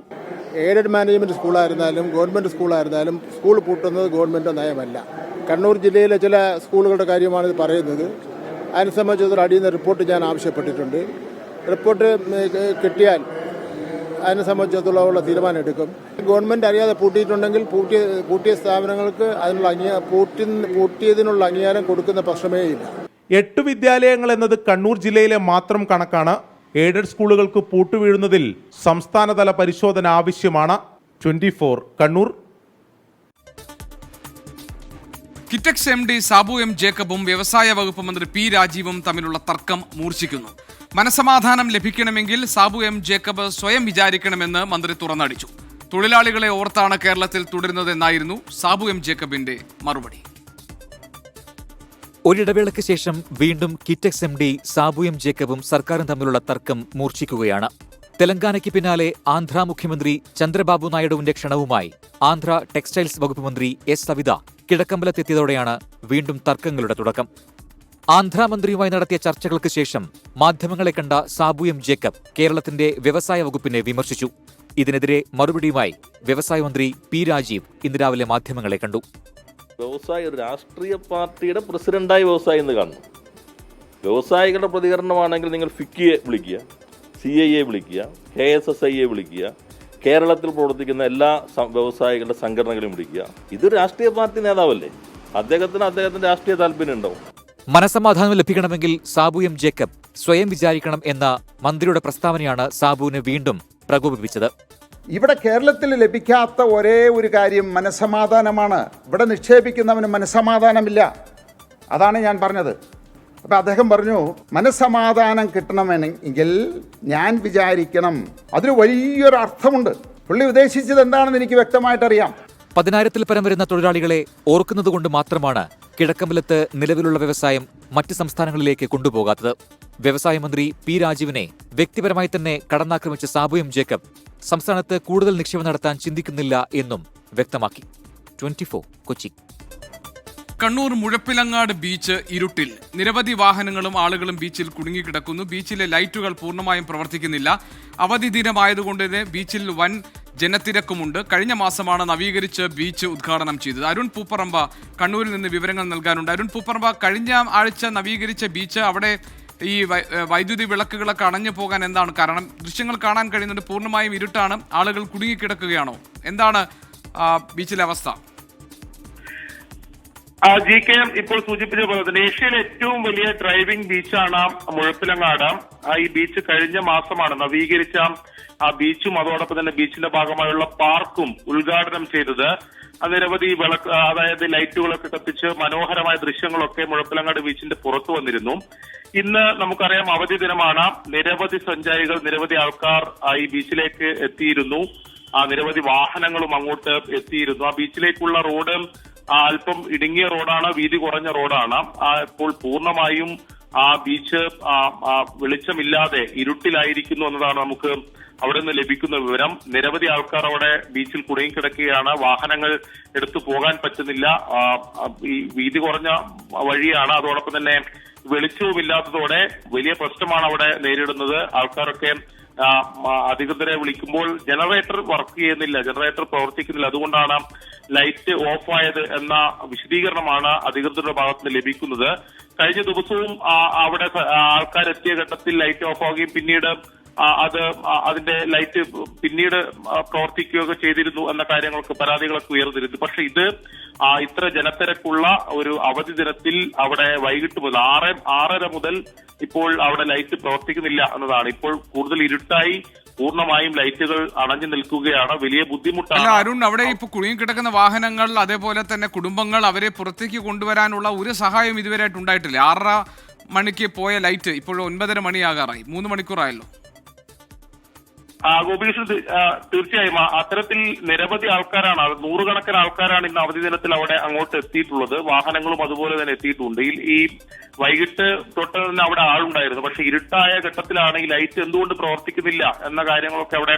എയ്ഡഡ് മാനേജ്മെന്റ് സ്കൂളായിരുന്നാലും ഗവൺമെന്റ് സ്കൂളായിരുന്നാലും സ്കൂൾ പൂട്ടുന്നത് ഗവൺമെന്റ് നയമല്ല. കണ്ണൂർ ജില്ലയിലെ ചില സ്കൂളുകളുടെ കാര്യമാണ് ഇത് പറയുന്നത്. അതിനെ സംബന്ധിച്ചൊരു അടിയുന്ന റിപ്പോർട്ട് ഞാൻ ആവശ്യപ്പെട്ടിട്ടുണ്ട്. റിപ്പോർട്ട് കിട്ടിയാൽ അതിനെ സംബന്ധിച്ചിടത്തോളം തീരുമാനം എടുക്കും. ഗവൺമെന്റ് അറിയാതെ പൂട്ടിയിട്ടുണ്ടെങ്കിൽ പൂട്ടിയ സ്ഥാപനങ്ങൾക്ക് അതിനുള്ള പൂട്ടിയതിനുള്ള അംഗീകാരം കൊടുക്കുന്ന പ്രശ്നമേ ഇല്ല. 8 വിദ്യാലയങ്ങൾ എന്നത് കണ്ണൂർ ജില്ലയിലെ മാത്രം കണക്കാണ്. എയ്ഡഡ് സ്കൂളുകൾക്ക് പൂട്ടുവീഴുന്നതിൽ സംസ്ഥാനതല പരിശോധന ആവശ്യമാണ്. 24 കണ്ണൂർ. കിറ്റക്സ് MD സാബു M ജേക്കബും വ്യവസായ വകുപ്പ് മന്ത്രി P രാജീവും തമ്മിലുള്ള തർക്കം മൂർച്ഛിക്കുന്നു. മനസമാധാനം ലഭിക്കണമെങ്കിൽ സാബു M ജേക്കബ് സ്വയം വിചാരിക്കണമെന്ന് മന്ത്രി തുറന്നടിച്ചു. തൊഴിലാളികളെ ഓർത്താണ് കേരളത്തിൽ തുടരുന്നതെന്നായിരുന്നു സാബു M ജേക്കബിന്റെ മറുപടി. ഒരിടവേളയ്ക്ക് ശേഷം വീണ്ടും കിറ്റക്സ് MD സാബു M ജേക്കബും സർക്കാരും തമ്മിലുള്ള തർക്കം മൂർച്ഛിക്കുകയാണ്. തെലങ്കാനയ്ക്ക് പിന്നാലെ ആന്ധ്ര മുഖ്യമന്ത്രി ചന്ദ്രബാബു നായിഡുവിന്റെ ക്ഷണവുമായി ആന്ധ്ര ടെക്സ്റ്റൈൽസ് വകുപ്പ് മന്ത്രി S സവിത കിഴക്കമ്പലത്തെത്തിയതോടെയാണ് വീണ്ടും തർക്കങ്ങളുടെ തുടക്കം. ആന്ധ്രാമന്ത്രിയുമായി നടത്തിയ ചർച്ചകൾക്ക് ശേഷം മാധ്യമങ്ങളെ കണ്ട സാബു M ജേക്കബ് കേരളത്തിന്റെ വ്യവസായ വകുപ്പിനെ വിമർശിച്ചു. ഇതിനെതിരെ മറുപടിയുമായി വ്യവസായ മന്ത്രി P രാജീവ് ഇന്ന് രാവിലെ മാധ്യമങ്ങളെ കണ്ടു. വ്യവസായ ഒരു രാഷ്ട്രീയ പാർട്ടിയുടെ പ്രസിഡന്റായി വ്യവസായി എന്ന് കാണുന്നു. വ്യവസായികളുടെ പ്രതികരണമാണെങ്കിൽ നിങ്ങൾ ഫിക്കിയെ വിളിക്കുക, CIA വിളിക്കുക, KSSIയെ വിളിക്കുക, കേരളത്തിൽ പ്രവർത്തിക്കുന്ന എല്ലാ വ്യവസായികളുടെ സംഘടനകളെയും വിളിക്കുക. ഇതൊരു രാഷ്ട്രീയ പാർട്ടി നേതാവല്ലേ, അദ്ദേഹത്തിന് രാഷ്ട്രീയ താല്പര്യം ഉണ്ടാവും. മനസമാധാനം ലഭിക്കണമെങ്കിൽ സാബു M ജേക്കബ് സ്വയം വിചാരിക്കണം എന്ന മന്ത്രിയുടെ പ്രസ്താവനയാണ് സാബുവിനെ വീണ്ടും പ്രകോപിപ്പിച്ചത്. ഇവിടെ കേരളത്തിൽ ലഭിക്കാത്ത ഒരേ ഒരു കാര്യം മനസ്സമാധാനമാണ്. ഇവിടെ നിക്ഷേപിക്കുന്നവന് മനസ്സമാധാനമില്ല. അതാണ് ഞാൻ പറഞ്ഞത്. അപ്പം അദ്ദേഹം പറഞ്ഞു, മനസ്സമാധാനം കിട്ടണമെങ്കിൽ ഞാൻ വിചാരിക്കണം. അതിന് വലിയൊരു അർത്ഥമുണ്ട്. പുള്ളി ഉദ്ദേശിച്ചത് എന്താണെന്ന് എനിക്ക് വ്യക്തമായിട്ടറിയാം. 10,000-ൽ പരം വരുന്ന തൊഴിലാളികളെ ഓർക്കുന്നതുകൊണ്ട് മാത്രമാണ് കിഴക്കമ്പലത്ത് നിലവിലുള്ള വ്യവസായം മറ്റ് സംസ്ഥാനങ്ങളിലേക്ക് കൊണ്ടുപോകാത്തത്. വ്യവസായ മന്ത്രി P രാജീവിനെ വ്യക്തിപരമായി തന്നെ കടന്നാക്രമിച്ച സാബു M ജേക്കബ് സംസ്ഥാനത്ത് കൂടുതൽ നിക്ഷേപം നടത്താൻ ചിന്തിക്കുന്നില്ല എന്നും വ്യക്തമാക്കി. 24 കൊച്ചി. കണ്ണൂർ മുഴപ്പിലങ്ങാട് ബീച്ച് ഇരുട്ടിൽ. നിരവധി വാഹനങ്ങളും ആളുകളും ബീച്ചിൽ കുടുങ്ങിക്കിടക്കുന്നു. ബീച്ചിലെ ലൈറ്റുകൾ പൂർണ്ണമായും പ്രവർത്തിക്കുന്നില്ല. അവധി ദിനമായതുകൊണ്ട് ബീച്ചിൽ വൻ ജനത്തിരക്കുമുണ്ട്. കഴിഞ്ഞ മാസമാണ് നവീകരിച്ച് ബീച്ച് ഉദ്ഘാടനം ചെയ്തത്. അരുൺ പൂപ്പറമ്പ കണ്ണൂരിൽ നിന്ന് വിവരങ്ങൾ നൽകാനുണ്ട്. അരുൺ പൂപ്പറമ്പ, കഴിഞ്ഞ ആഴ്ച നവീകരിച്ച ബീച്ച് അവിടെ ഈ വൈദ്യുതി വിളക്കുകളൊക്കെ അണഞ്ഞു പോകാൻ എന്താണ് കാരണം? ദൃശ്യങ്ങൾ കാണാൻ കഴിയുന്നുണ്ട്, പൂർണ്ണമായും ഇരുട്ടാണ്, ആളുകൾ കുടുങ്ങിക്കിടക്കുകയാണോ? എന്താണ് ബീച്ചിലെ അവസ്ഥ? GK ഇപ്പോൾ സൂചിപ്പിച്ച പോലെ തന്നെ ഏഷ്യയിലെ ഏറ്റവും വലിയ ഡ്രൈവിംഗ് ബീച്ചാണ് മുഴപ്പിലങ്ങാട്. ഈ ബീച്ച് കഴിഞ്ഞ മാസമാണ് നവീകരിച്ച ആ ബീച്ചും അതോടൊപ്പം തന്നെ ബീച്ചിന്റെ ഭാഗമായുള്ള പാർക്കും ഉദ്ഘാടനം ചെയ്തത്. നിരവധി അതായത് ലൈറ്റുകളൊക്കെ കത്തിച്ച് മനോഹരമായ ദൃശ്യങ്ങളൊക്കെ മുഴപ്പിലങ്ങാട് ബീച്ചിന്റെ പുറത്തു വന്നിരുന്നു. ഇന്ന് നമുക്കറിയാം അവധി ദിനമാണ്. നിരവധി സഞ്ചാരികൾ, നിരവധി ആൾക്കാർ ഈ ബീച്ചിലേക്ക് എത്തിയിരുന്നു. നിരവധി വാഹനങ്ങളും അങ്ങോട്ട് എത്തിയിരുന്നു. ആ ബീച്ചിലേക്കുള്ള റോഡ് അല്പം ഇടുങ്ങിയ റോഡാണ്, വീതി കുറഞ്ഞ റോഡാണ്. ഇപ്പോൾ പൂർണ്ണമായും ആ ബീച്ച് വെളിച്ചമില്ലാതെ ഇരുട്ടിലായിരിക്കുന്നു എന്നതാണ് നമുക്ക് അവിടെ നിന്ന് ലഭിക്കുന്ന വിവരം. നിരവധി ആൾക്കാർ അവിടെ ബീച്ചിൽ കുടുങ്ങിക്കിടക്കുകയാണ്. വാഹനങ്ങൾ എടുത്തു പോകാൻ പറ്റുന്നില്ല. ഈ വീതി കുറഞ്ഞ വഴിയാണ്, അതോടൊപ്പം തന്നെ വെളിച്ചവുമില്ലാത്തതോടെ വലിയ പ്രശ്നമാണ് അവിടെ നേരിടുന്നത്. ആൾക്കാരൊക്കെ അധികൃതരെ വിളിക്കുമ്പോൾ ജനറേറ്റർ വർക്ക് ചെയ്യുന്നില്ല, ജനറേറ്റർ പ്രവർത്തിക്കുന്നില്ല, അതുകൊണ്ടാണ് ലൈറ്റ് ഓഫായത് എന്ന വിശദീകരണമാണ് അധികൃതരുടെ ഭാഗത്ത് നിന്ന് ലഭിക്കുന്നത്. കഴിഞ്ഞ ദിവസവും അവിടെ ആൾക്കാരെത്തിയ ഘട്ടത്തിൽ ലൈറ്റ് ഓഫാവുകയും പിന്നീട് അതിന്റെ ലൈറ്റ് പിന്നീട് പ്രവർത്തിക്കുകയൊക്കെ ചെയ്തിരുന്നു എന്ന കാര്യങ്ങൾക്ക് പരാതികളൊക്കെ ഉയർന്നിരുന്നു. പക്ഷെ ഇത് ഇത്ര ജനത്തിരക്കുള്ള ഒരു അവധി ദിനത്തിൽ അവിടെ വൈകിട്ട് മുതൽ 6:30 മുതൽ ഇപ്പോൾ അവിടെ ലൈറ്റ് പ്രവർത്തിക്കുന്നില്ല എന്നതാണ്. ഇപ്പോൾ കൂടുതൽ ഇരുട്ടായി പൂർണ്ണമായും ലൈറ്റുകൾ അണഞ്ഞു നിൽക്കുകയാണ്. വലിയ ബുദ്ധിമുട്ടാണ്. അരുൺ, അവിടെ ഇപ്പൊ കുടുങ്ങിക്കിടക്കുന്ന വാഹനങ്ങൾ, അതേപോലെ തന്നെ കുടുംബങ്ങൾ, അവരെ പുറത്തേക്ക് കൊണ്ടുവരാനുള്ള ഒരു സഹായം ഇതുവരെയായിട്ട് ഉണ്ടായിട്ടില്ല. 6:30 മണിക്ക് പോയ ലൈറ്റ് ഇപ്പോൾ 9:30 മണിയാകാറായി, 3 മണിക്കൂറായല്ലോ. ഗോപീകൃഷ്ണൻ, തീർച്ചയായും അത്തരത്തിൽ നിരവധി ആൾക്കാരാണ്, നൂറുകണക്കിന് ആൾക്കാരാണ് ഇന്ന് അവധി ദിനത്തിൽ അവിടെ അങ്ങോട്ട് എത്തിയിട്ടുള്ളത്. വാഹനങ്ങളും അതുപോലെ തന്നെ എത്തിയിട്ടുണ്ട്. ഈ വൈകിട്ട് തൊട്ട് തന്നെ അവിടെ ആളുണ്ടായിരുന്നു. പക്ഷെ ഇരുട്ടായ ഘട്ടത്തിലാണ് ഈ ലൈറ്റ് എന്തുകൊണ്ട് പ്രവർത്തിക്കുന്നില്ല എന്ന കാര്യങ്ങളൊക്കെ അവിടെ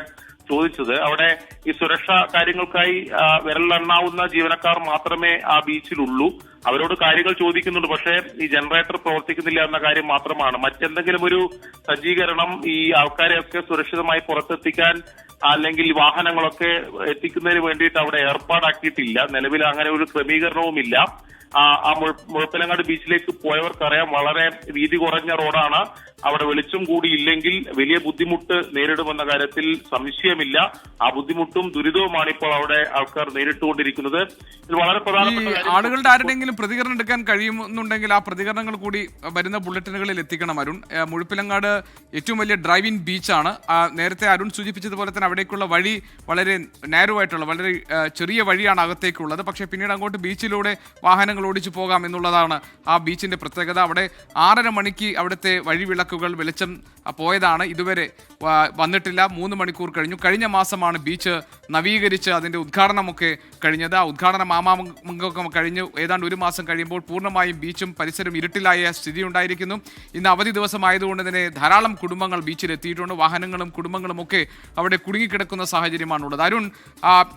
ചോദിച്ചത്. അവിടെ ഈ സുരക്ഷാ കാര്യങ്ങൾക്കായി വിരലെണ്ണാവുന്ന ജീവനക്കാർ മാത്രമേ ആ ബീച്ചിലുള്ളൂ. അവരോട് കാര്യങ്ങൾ ചോദിക്കുന്നുണ്ട്, പക്ഷേ ഈ ജനറേറ്റർ പ്രവർത്തിക്കുന്നില്ല എന്ന കാര്യം മാത്രമാണ്. മറ്റെന്തെങ്കിലും ഒരു സജ്ജീകരണം ഈ ആൾക്കാരെയൊക്കെ സുരക്ഷിതമായി പുറത്തെത്തിക്കാൻ അല്ലെങ്കിൽ വാഹനങ്ങളൊക്കെ എത്തിക്കുന്നതിന് വേണ്ടിയിട്ട് അവിടെ ഏർപ്പാടാക്കിയിട്ടില്ല. നിലവിൽ അങ്ങനെ ഒരു ക്രമീകരണവുമില്ല. മുഴപ്പിലങ്ങാട് ബീച്ചിലേക്ക് പോയവർക്കറിയാം, വളരെ വീതി കുറഞ്ഞ റോഡാണ്. അവിടെ വെളിച്ചം കൂടി ഇല്ലെങ്കിൽ വലിയ ബുദ്ധിമുട്ട് നേരിടുമെന്ന കാര്യത്തിൽ സംശയമില്ല. ആ ബുദ്ധിമുട്ടും ദുരിതവുമാണ് ഇപ്പോൾ അവിടെ ആൾക്കാർ നേരിട്ടുകൊണ്ടിരിക്കുന്നത്. ഇത് വളരെ പ്രധാനപ്പെട്ട ആളുകളുടെ ആരുടെയെങ്കിലും പ്രതികരണം എടുക്കാൻ കഴിയുന്നുണ്ടെങ്കിൽ ആ പ്രതികരണങ്ങൾ കൂടി വരുന്ന ബുള്ളറ്റിനുകളിൽ എത്തിക്കണം. അരുൺ, മുഴപ്പിലങ്ങാട് ഏറ്റവും വലിയ ഡ്രൈവിംഗ് ബീച്ചാണ്. നേരത്തെ അരുൺ സൂചിപ്പിച്ചതുപോലെ തന്നെ അവിടേക്കുള്ള വഴി വളരെ നാരോ ആയിട്ടുള്ള വളരെ ചെറിയ വഴിയാണ് അകത്തേക്കുള്ളത്. പക്ഷേ പിന്നീട് അങ്ങോട്ട് ബീച്ചിലൂടെ വാഹനങ്ങൾ ഓടിച്ചു പോകാം എന്നുള്ളതാണ് ആ ബീച്ചിന്റെ പ്രത്യേകത. അവിടെ 6:30 മണിക്ക് അവിടുത്തെ വഴിവിളക്കുകൾ വെളിച്ചം പോയതാണ്, ഇതുവരെ വന്നിട്ടില്ല. 3 മണിക്കൂർ കഴിഞ്ഞു. കഴിഞ്ഞ മാസമാണ് ബീച്ച് നവീകരിച്ച് അതിന്റെ ഉദ്ഘാടനമൊക്കെ കഴിഞ്ഞത്. ആ ഉദ്ഘാടന മാമാങ്കമൊക്കെ കഴിഞ്ഞ് ഏതാണ്ട് 1 മാസം കഴിയുമ്പോൾ പൂർണ്ണമായും ബീച്ചും പരിസരം ഇരുട്ടിലായ സ്ഥിതി ഉണ്ടായിരിക്കുന്നു. ഇന്ന് അവധി ദിവസമായതുകൊണ്ട് തന്നെ ധാരാളം കുടുംബങ്ങൾ ബീച്ചിൽ എത്തിയിട്ടുണ്ട്. വാഹനങ്ങളും കുടുംബങ്ങളും ഒക്കെ അവിടെ കുടുങ്ങിക്കിടക്കുന്ന സാഹചര്യമാണുള്ളത്. അരുൺ,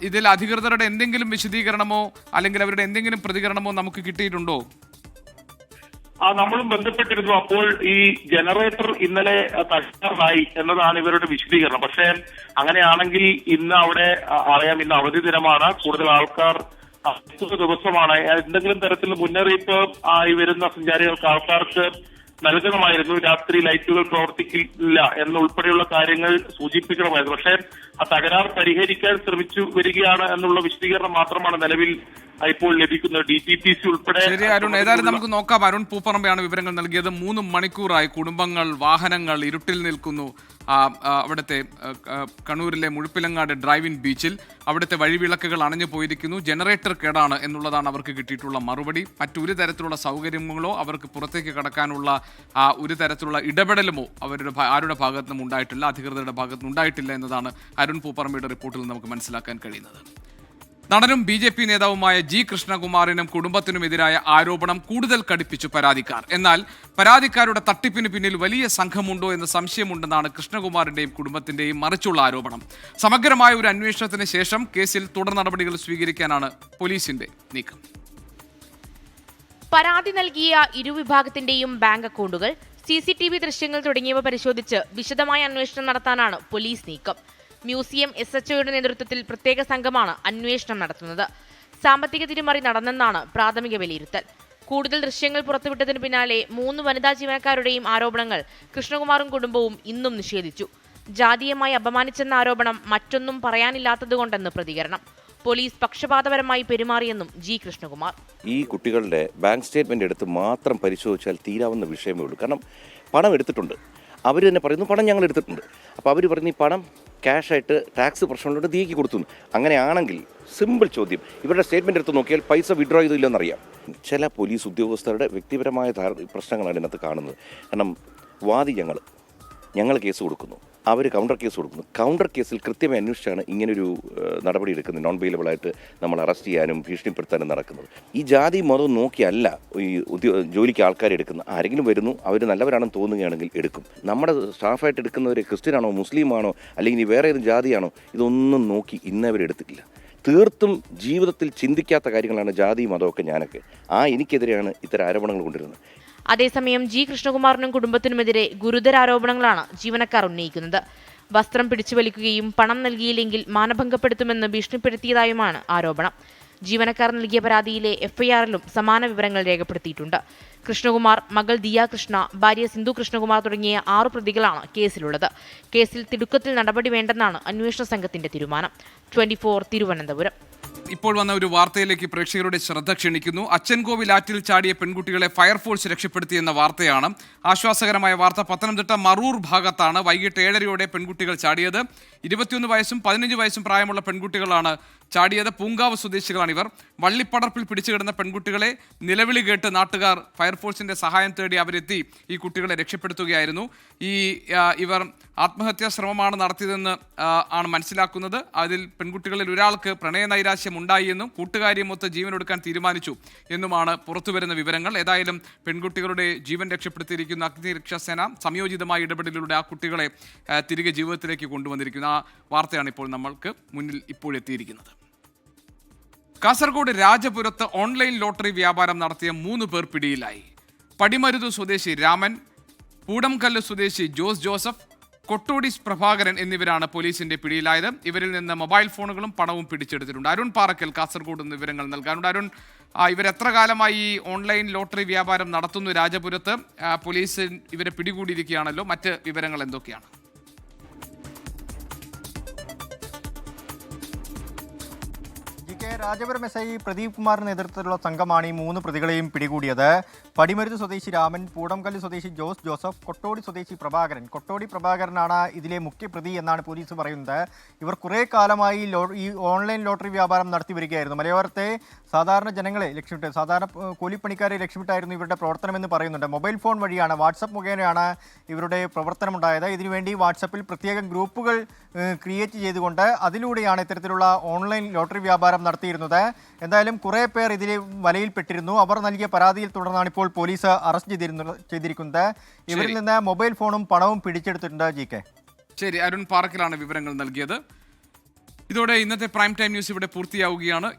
ഇതിൽ അധികൃതരുടെ എന്തെങ്കിലും വിശദീകരണമോ അല്ലെങ്കിൽ അവരുടെ എന്തെങ്കിലും പ്രതികരണമോ നമുക്ക് കിട്ടിയിട്ടുണ്ടോ? നമ്മളും ബന്ധപ്പെട്ടിരുന്നു. അപ്പോൾ ഈ ജനറേറ്റർ ഇന്നലെ തകരാറായി എന്നതാണ് ഇവരുടെ വിശദീകരണം. പക്ഷേ അങ്ങനെയാണെങ്കിൽ ഇന്ന് അവിടെ അറിയാം, ഇന്ന് അവധി ദിനമാണ്, കൂടുതൽ ആൾക്കാർ ദിവസമാണ്. എന്തെങ്കിലും തരത്തിൽ മുന്നറിയിപ്പ് ആയി വരുന്ന സഞ്ചാരികൾക്ക് ആൾക്കാർക്ക് നൽകണമായിരുന്നു. രാത്രി ലൈറ്റുകൾ പ്രവർത്തിക്കില്ല എന്നുൾപ്പെടെയുള്ള കാര്യങ്ങൾ സൂചിപ്പിക്കണമായിരുന്നു. പക്ഷേ ആ തകരാർ പരിഹരിക്കാൻ ശ്രമിച്ചു വരികയാണ് എന്നുള്ള വിശദീകരണം മാത്രമാണ് നിലവിൽ ഇപ്പോൾ ലഭിക്കുന്നത്. DTPC ഉൾപ്പെടെ. ശരി അരുൺ, ഏതായാലും നമുക്ക് നോക്കാം. അരുൺ പൂപ്പറമ്പയാണ് വിവരങ്ങൾ നൽകിയത്. 3 മണിക്കൂറായി കുടുംബങ്ങൾ, വാഹനങ്ങൾ ഇരുട്ടിൽ നിൽക്കുന്നു. അവിടുത്തെ കണ്ണൂരിലെ മുഴപ്പിലങ്ങാട് ഡ്രൈവിംഗ് ബീച്ചിൽ അവിടുത്തെ വഴിവിളക്കുകൾ അണഞ്ഞു പോയിരിക്കുന്നു. ജനറേറ്റർ കേടാണ് എന്നുള്ളതാണ് അവർക്ക് കിട്ടിയിട്ടുള്ള മറുപടി. മറ്റൊരു തരത്തിലുള്ള സൗകര്യങ്ങളോ അവർക്ക് പുറത്തേക്ക് കടക്കാനുള്ള ഒരു തരത്തിലുള്ള ഇടപെടലുമോ ആരുടെ ഭാഗത്തു നിന്നും ഉണ്ടായിട്ടില്ല, അധികൃതരുടെ ഭാഗത്തു നിന്നും ഉണ്ടായിട്ടില്ല എന്നതാണ് അരുൺ പൂപ്പറമ്പയുടെ റിപ്പോർട്ടിൽ നമുക്ക് മനസ്സിലാക്കാൻ കഴിയുന്നത്. നടനും BJP നേതാവുമായ G. കൃഷ്ണകുമാറിനും കുടുംബത്തിനുമെതിരായ ആരോപണം കൂടുതൽ കടുപ്പിച്ചു പരാതിക്കാർ. എന്നാൽ പരാതിക്കാരുടെ തട്ടിപ്പിന് പിന്നിൽ വലിയ സംഘമുണ്ടോ എന്ന സംശയമുണ്ടെന്നാണ് കൃഷ്ണകുമാറിന്റെയും കുടുംബത്തിന്റെയും മറിച്ചുള്ള ആരോപണം. സമഗ്രമായ ഒരു അന്വേഷണത്തിന് ശേഷം കേസിൽ തുടർ നടപടികൾ സ്വീകരിക്കാനാണ് പോലീസിന്റെ നീക്കം. പരാതി നൽകിയ ഇരുവിഭാഗത്തിന്റെയും ബാങ്ക് അക്കൗണ്ടുകൾ, CCTV ദൃശ്യങ്ങൾ തുടങ്ങിയവ പരിശോധിച്ച് വിശദമായ അന്വേഷണം നടത്താനാണ് പോലീസ് നീക്കം. മ്യൂസിയം SHOയുടെ നേതൃത്വത്തിൽ പ്രത്യേക സംഘമാണ് അന്വേഷണം നടത്തുന്നത്. സാമ്പത്തിക തിരിമറി നടന്നെന്നാണ് പ്രാഥമിക വിലയിരുത്തൽ. കൂടുതൽ ദൃശ്യങ്ങൾ പുറത്തുവിട്ടതിന് പിന്നാലെ 3 വനിതാ ജീവനക്കാരുടെയും ആരോപണങ്ങൾ കൃഷ്ണകുമാറും കുടുംബവും ഇന്നും നിഷേധിച്ചു. ജാതീയമായി അപമാനിച്ചെന്ന ആരോപണം മറ്റൊന്നും പറയാനില്ലാത്തതുകൊണ്ടെന്ന് പ്രതികരണം. പോലീസ് പക്ഷപാതപരമായി പെരുമാറിയെന്നും ജി കൃഷ്ണകുമാർ. ഈ കുട്ടികളുടെ ബാങ്ക് സ്റ്റേറ്റ്മെന്റ് എടുത്ത് മാത്രം പരിശോധിച്ചാൽ തീരാവുന്ന വിഷയമേ ഉള്ളൂ. കാരണം പണം എടുത്തിട്ടുണ്ട്, അവർ തന്നെ പറയുന്നു പണം ഞങ്ങൾ എടുത്തിട്ടുണ്ട്. അപ്പോൾ അവർ പറയുന്നു ഈ പണം ക്യാഷായിട്ട് ടാക്സ് പ്രശ്നമുള്ളതുകൊണ്ട് നീക്കി കൊടുത്തു. അങ്ങനെയാണെങ്കിൽ സിമ്പിൾ ചോദ്യം, ഇവരുടെ സ്റ്റേറ്റ്മെന്റ് എടുത്ത് നോക്കിയാൽ പൈസ വിഡ്രോ ചെയ്തില്ലെന്നറിയാം. ചില പോലീസ് ഉദ്യോഗസ്ഥരുടെ വ്യക്തിപരമായ പ്രശ്നങ്ങളാണ് ഇതിനകത്ത് കാണുന്നത്. കാരണം വാദി ഞങ്ങൾ കേസ് കൊടുക്കുന്നു, അവർ കൗണ്ടർ കേസ് കൊടുക്കുന്നു. കൗണ്ടർ കേസിൽ കൃത്യമായി അന്വേഷിച്ചാണ് ഇങ്ങനൊരു നടപടി എടുക്കുന്നത്. നോൺ ബെയിലബിളായിട്ട് നമ്മൾ അറസ്റ്റ് ചെയ്യാനും ഭീഷണിപ്പെടുത്താനും നടക്കുന്നത്. ഈ ജാതി മതവും നോക്കിയല്ല ഈ ജോലിക്ക് ആൾക്കാരെ എടുക്കുന്നത്. ആരെങ്കിലും വരുന്നു, അവർ നല്ലവരാണെന്ന് തോന്നുകയാണെങ്കിൽ എടുക്കും. നമ്മുടെ സ്റ്റാഫായിട്ട് എടുക്കുന്നവർ ക്രിസ്ത്യനാണോ മുസ്ലിമാണോ അല്ലെങ്കിൽ വേറെ ഏത് ജാതിയാണോ ഇതൊന്നും നോക്കി ഇന്നവരെടുത്തിട്ടില്ല. തീർത്തും ജീവിതത്തിൽ ചിന്തിക്കാത്ത കാര്യങ്ങളാണ് ജാതി മതമൊക്കെ. എനിക്കെതിരെയാണ് ഇത്തരം ആരോപണങ്ങൾ കൊണ്ടുവരുന്നത്. അതേസമയം ജി കൃഷ്ണകുമാറിനും കുടുംബത്തിനുമെതിരെ ഗുരുതര ആരോപണങ്ങളാണ് ജീവനക്കാർ ഉന്നയിക്കുന്നത്. വസ്ത്രം പിടിച്ചുവലിക്കുകയും പണം നൽകിയില്ലെങ്കിൽ മാനഭംഗപ്പെടുത്തുമെന്ന് ഭീഷണിപ്പെടുത്തിയതായുമാണ് ആരോപണം. ജീവനക്കാർ നൽകിയ പരാതിയിലെ എഫ്ഐആറിലും സമാന വിവരങ്ങൾ രേഖപ്പെടുത്തിയിട്ടുണ്ട്. കൃഷ്ണകുമാർ, മകൾ ദിയ കൃഷ്ണ, ഭാര്യ സിന്ധു കൃഷ്ണകുമാർ തുടങ്ങിയ 6 പ്രതികളാണ് കേസിലുള്ളത്. കേസിൽ തിടുക്കത്തിൽ നടപടി വേണ്ടെന്നാണ് അന്വേഷണ സംഘത്തിന്റെ തീരുമാനം. 24 തിരുവനന്തപുരം. ഇപ്പോൾ വന്ന ഒരു വാർത്തയിലേക്ക് പ്രേക്ഷകരുടെ ശ്രദ്ധ ക്ഷണിക്കുന്നു. അച്ചൻകോവിൽ ആറ്റിൽ ചാടിയ പെൺകുട്ടികളെ ഫയർഫോഴ്സ് രക്ഷപ്പെടുത്തിയെന്ന വാർത്തയാണ്. ആശ്വാസകരമായ വാർത്ത. പത്തനംതിട്ട മറൂർ ഭാഗത്താണ് വൈകിട്ട് 7:30 പെൺകുട്ടികൾ ചാടിയത്. 21 വയസ്സും 15 വയസ്സും പ്രായമുള്ള പെൺകുട്ടികളാണ് ചാടിയത്. പൂങ്കാവ് സ്വദേശികളാണ് ഇവർ. വള്ളിപ്പടർപ്പിൽ പിടിച്ചുകിടന്ന പെൺകുട്ടികളെ നിലവിളി കേട്ട് നാട്ടുകാർ ഫയർഫോഴ്സിന്റെ സഹായം തേടി അവരെത്തി ഈ കുട്ടികളെ രക്ഷപ്പെടുത്തുകയായിരുന്നു. ഇവർ ആത്മഹത്യാ ശ്രമമാണ് നടത്തിയതെന്ന് ആണ് മനസ്സിലാക്കുന്നത്. അതിൽ പെൺകുട്ടികളിൽ ഒരാൾക്ക് പ്രണയനൈരാശ്യം ഉണ്ടായി എന്നും കൂട്ടുകാരിയുമൊത്ത് ജീവനൊടുക്കാൻ തീരുമാനിച്ചു എന്നുമാണ് പുറത്തുവരുന്ന വിവരങ്ങൾ. ഏതായാലും പെൺകുട്ടികളുടെ ജീവൻ രക്ഷപ്പെടുത്തിയിരിക്കുന്ന അഗ്നിരക്ഷാസേന സംയോജിതമായ ഇടപെടലിലൂടെ ആ കുട്ടികളെ തിരികെ ജീവിതത്തിലേക്ക് കൊണ്ടുവന്നിരിക്കുന്നു. ആ വാർത്തയാണ് ഇപ്പോൾ നമ്മൾക്ക് മുന്നിൽ ഇപ്പോഴെത്തിയിരിക്കുന്നത്. കാസർഗോഡ് രാജപുരത്ത് ഓൺലൈൻ ലോട്ടറി വ്യാപാരം നടത്തിയ 3 പേർ പിടിയിലായി. പടിമരുതു സ്വദേശി രാമൻ, പൂടംകല്ല് സ്വദേശി ജോസ് ജോസഫ്, കൊട്ടോടി പ്രഭാകരൻ എന്നിവരാണ് പോലീസിന്റെ പിടിയിലായത്. ഇവരിൽ നിന്ന് മൊബൈൽ ഫോണുകളും പണവും പിടിച്ചെടുത്തിട്ടുണ്ട്. അരുൺ പാറക്കൽ കാസർഗോഡ് നിന്ന് വിവരങ്ങൾ നൽകാനുണ്ട്. അരുൺ, ഇവരെത്ര കാലമായി ഈ ഓൺലൈൻ ലോട്ടറി വ്യാപാരം നടത്തുന്നു രാജപുരത്ത്? പോലീസ് ഇവരെ പിടികൂടിയിരിക്കുകയാണല്ലോ. മറ്റ് വിവരങ്ങൾ എന്തൊക്കെയാണ്? രാജപുരം എസ് ഐ പ്രദീപ് കുമാറിന്റെ നേതൃത്വത്തിലുള്ള സംഘമാണ് ഈ 3 പ്രതികളെയും പിടികൂടിയത്. പടിമരുത് സ്വദേശി രാമൻ, പൂടംകല്ല് സ്വദേശി ജോസ് ജോസഫ്, കൊട്ടോടി സ്വദേശി പ്രഭാകരൻ. കൊട്ടോടി പ്രഭാകരനാണ് ഇതിലെ മുഖ്യപ്രതി എന്നാണ് പോലീസ് പറയുന്നത്. ഇവർ കുറേ കാലമായി ഈ ഓൺലൈൻ ലോട്ടറി വ്യാപാരം നടത്തി വരികയായിരുന്നു. മലയോരത്തെ സാധാരണ ജനങ്ങളെ ലക്ഷ്യമിട്ട്, സാധാരണ കൂലിപ്പണിക്കാരെ ലക്ഷ്യമിട്ടായിരുന്നു ഇവരുടെ പ്രവർത്തനമെന്ന് പറയുന്നുണ്ട്. മൊബൈൽ ഫോൺ വഴിയാണ്, വാട്സപ്പ് മുഖേനയാണ് ഇവരുടെ പ്രവർത്തനമുണ്ടായത്. ഇതിനുവേണ്ടി വാട്സപ്പിൽ പ്രത്യേകം ഗ്രൂപ്പുകൾ ക്രിയേറ്റ് ചെയ്തുകൊണ്ട് അതിലൂടെയാണ് ഇത്തരത്തിലുള്ള ഓൺലൈൻ ലോട്ടറി വ്യാപാരം നടത്തിയിരുന്നത്. എന്തായാലും കുറേ പേർ ഇതിൽ വലയിൽപ്പെട്ടിരുന്നു. അവർ നൽകിയ പരാതിയിൽ തുടർന്നാണ് ഇപ്പോൾ പോലീസ് അറസ്റ്റ് ചെയ്തിരിക്കുന്നത്. ഇവരിൽ നിന്ന് മൊബൈൽ ഫോണും പണവും പിടിച്ചെടുത്തിട്ടുണ്ട്. ജി.കെ. ശരി, അരുൺ പാറക്കലാണ് വിവരങ്ങൾ നൽകിയത്. ഇതോടെ ഇന്നത്തെ പ്രൈം ടൈം ന്യൂസ് ഇവിടെ പൂർത്തിയാവുകയാണ്.